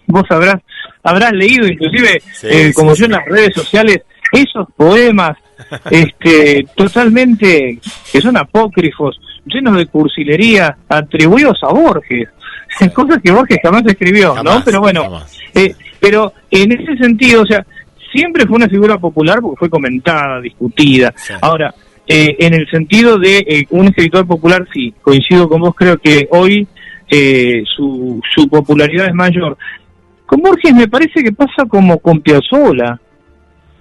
Vos habrás leído, inclusive como yo en las redes sociales, esos poemas totalmente que son apócrifos, llenos de cursilería, atribuidos a Borges, cosas que Borges jamás escribió, ¿no? Pero bueno, pero en ese sentido, o sea, siempre fue una figura popular porque fue comentada, discutida. Sí. Ahora, en el sentido de un escritor popular, sí, coincido con vos, creo que hoy su popularidad es mayor. Con Borges me parece que pasa como con Piazzolla.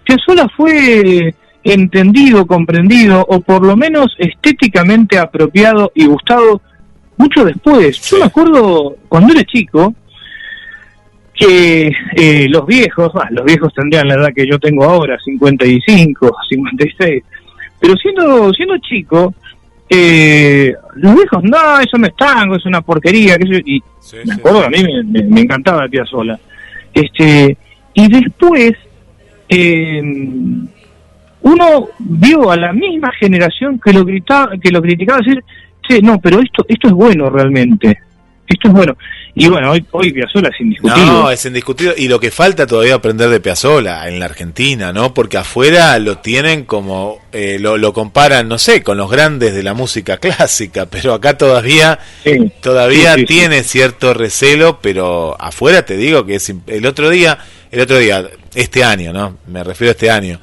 Piazzolla fue entendido, comprendido, o por lo menos estéticamente apropiado y gustado mucho después. Yo me acuerdo cuando era chico que los viejos tendrían la edad que yo tengo ahora, 55, 56, pero siendo chico, los viejos, no, eso no es tango, es una porquería, y me acuerdo, a mí me encantaba Piazzolla. Y después uno vio a la misma generación que lo criticaba decir, sí, no, pero esto es bueno realmente, esto es bueno. Y bueno, hoy Piazzolla es indiscutido. No, es indiscutido, y lo que falta todavía aprender de Piazzolla en la Argentina, ¿no? Porque afuera lo tienen como, lo comparan, no sé, con los grandes de la música clásica, pero acá todavía tiene cierto recelo, pero afuera te digo que es el otro día, este año, ¿no? Me refiero a este año,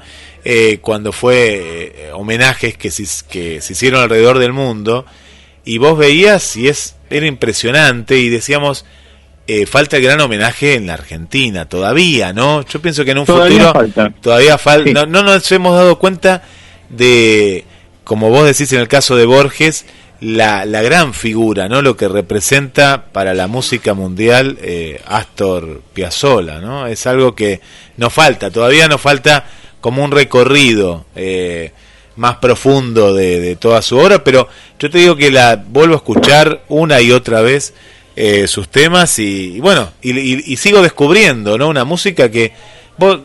cuando fue homenajes que se hicieron alrededor del mundo, y vos veías y era impresionante, y decíamos, falta el gran homenaje en la Argentina todavía, ¿no? Yo pienso que en un futuro todavía falta. Sí. No nos hemos dado cuenta de, como vos decís en el caso de Borges, la gran figura, ¿no? Lo que representa para la música mundial Astor Piazzolla, ¿no? Es algo que todavía nos falta como un recorrido más profundo de toda su obra, pero yo te digo que la vuelvo a escuchar una y otra vez sus temas, y bueno, y sigo descubriendo, ¿no? Una música que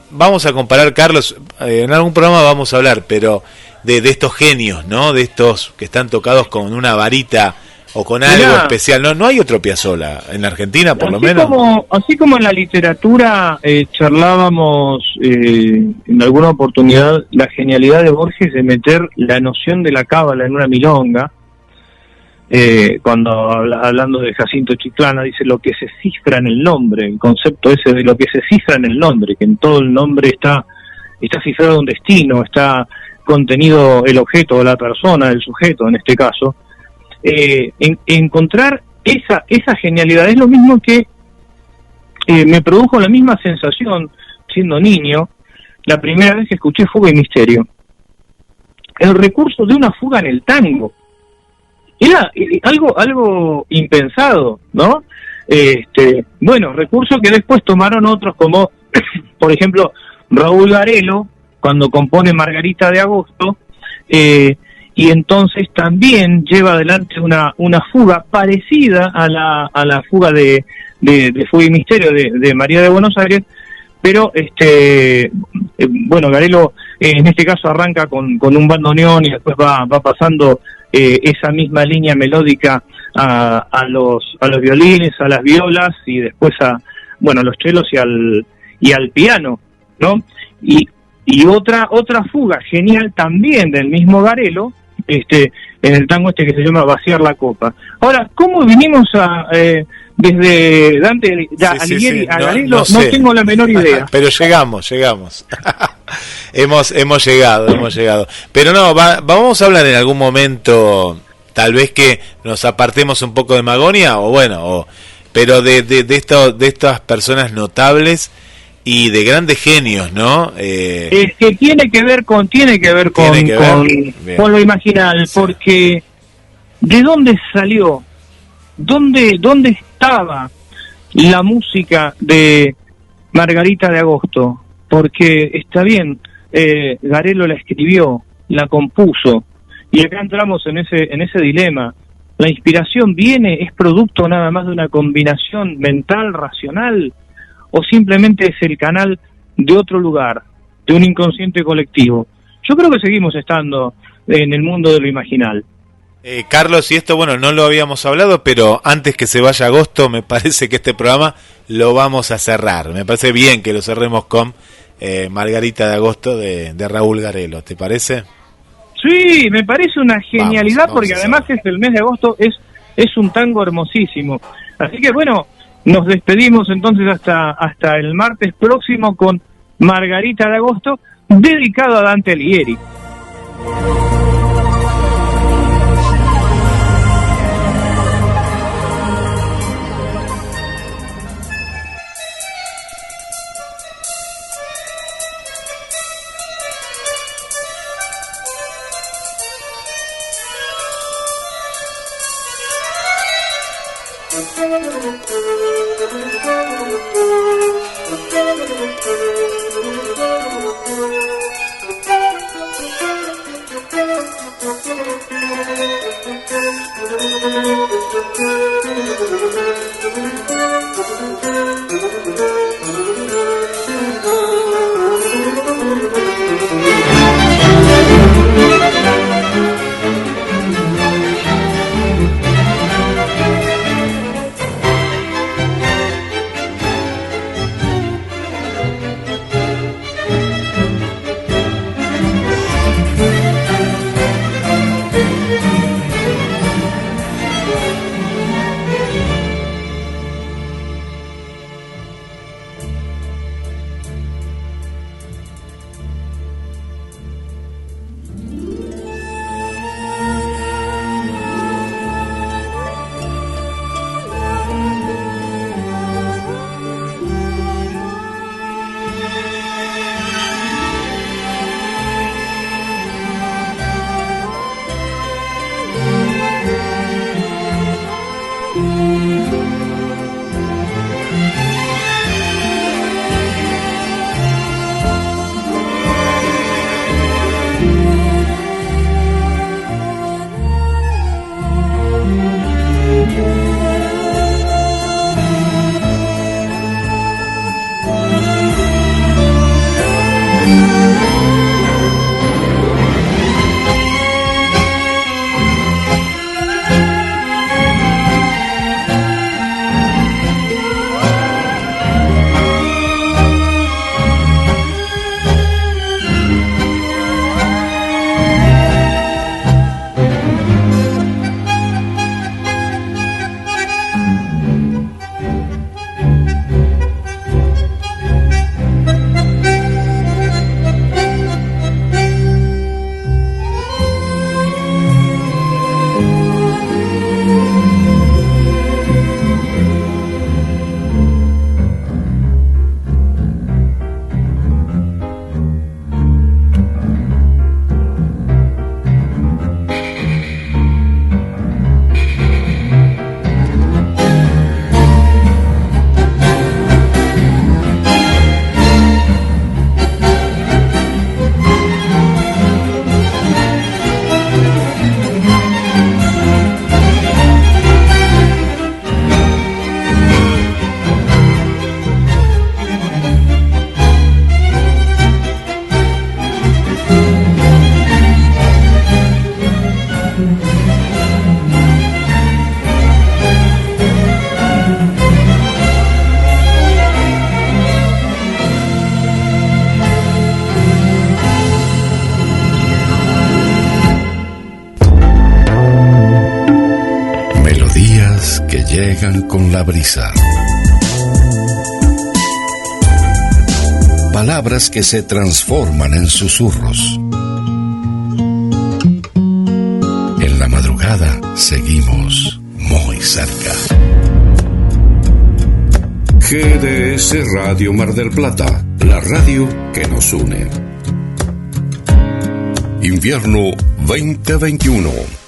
vamos a comparar, Carlos, en algún programa vamos a hablar, pero de estos genios, ¿no? De estos que están tocados con una varita o con algo especial. No hay otro Piazzolla en la Argentina, por lo menos. Así como en la literatura charlábamos en alguna oportunidad la genialidad de Borges de meter la noción de la cábala en una milonga, cuando hablando de Jacinto Chiclana dice lo que se cifra en el nombre, el concepto ese de lo que se cifra en el nombre, que en todo el nombre está cifrado un destino, está contenido el objeto o la persona, el sujeto en este caso. Encontrar esa genialidad es lo mismo que me produjo la misma sensación siendo niño la primera vez que escuché Fuga y Misterio. el recurso de una fuga en el tango. Era algo impensado, ¿no? Bueno, recurso que después tomaron otros como, por ejemplo, Raúl Garelo, cuando compone Margarita de Agosto, y entonces también lleva adelante una fuga parecida a la fuga de Fuga y Misterio de María de Buenos Aires, pero bueno, Garelo en este caso arranca con un bandoneón y después va pasando esa misma línea melódica a los violines, a las violas y después a los chelos y al piano, ¿no? Y otra fuga genial también del mismo Garelo, en el tango que se llama Vaciar la Copa. Ahora, ¿cómo vinimos desde Dante Alighieri a Garelo? No tengo la menor idea. Pero llegamos. hemos llegado. Pero no, vamos a hablar en algún momento, tal vez que nos apartemos un poco de Magonia, pero de estas personas notables y de grandes genios, ¿no? Es que tiene que ver con lo imaginal, sí. Porque ¿de dónde salió? ¿Dónde estaba la música de Margarita de Agosto? Porque está bien, Garelo la escribió, la compuso, y acá entramos en ese dilema. ¿La inspiración es producto nada más de una combinación mental, racional, o simplemente es el canal de otro lugar, de un inconsciente colectivo? Yo creo que seguimos estando en el mundo de lo imaginal. Carlos, y esto, no lo habíamos hablado, pero antes que se vaya agosto, me parece que este programa lo vamos a cerrar. Me parece bien que lo cerremos con Margarita de Agosto de Raúl Garelo, ¿te parece? Sí, me parece una genialidad, porque además es el mes de agosto, es un tango hermosísimo. Así que nos despedimos entonces hasta el martes próximo con Margarita de Agosto, dedicado a Dante Alighieri. juegan con la brisa. Palabras que se transforman en susurros. En la madrugada seguimos muy cerca. GDS Radio Mar del Plata, la radio que nos une. Invierno 2021.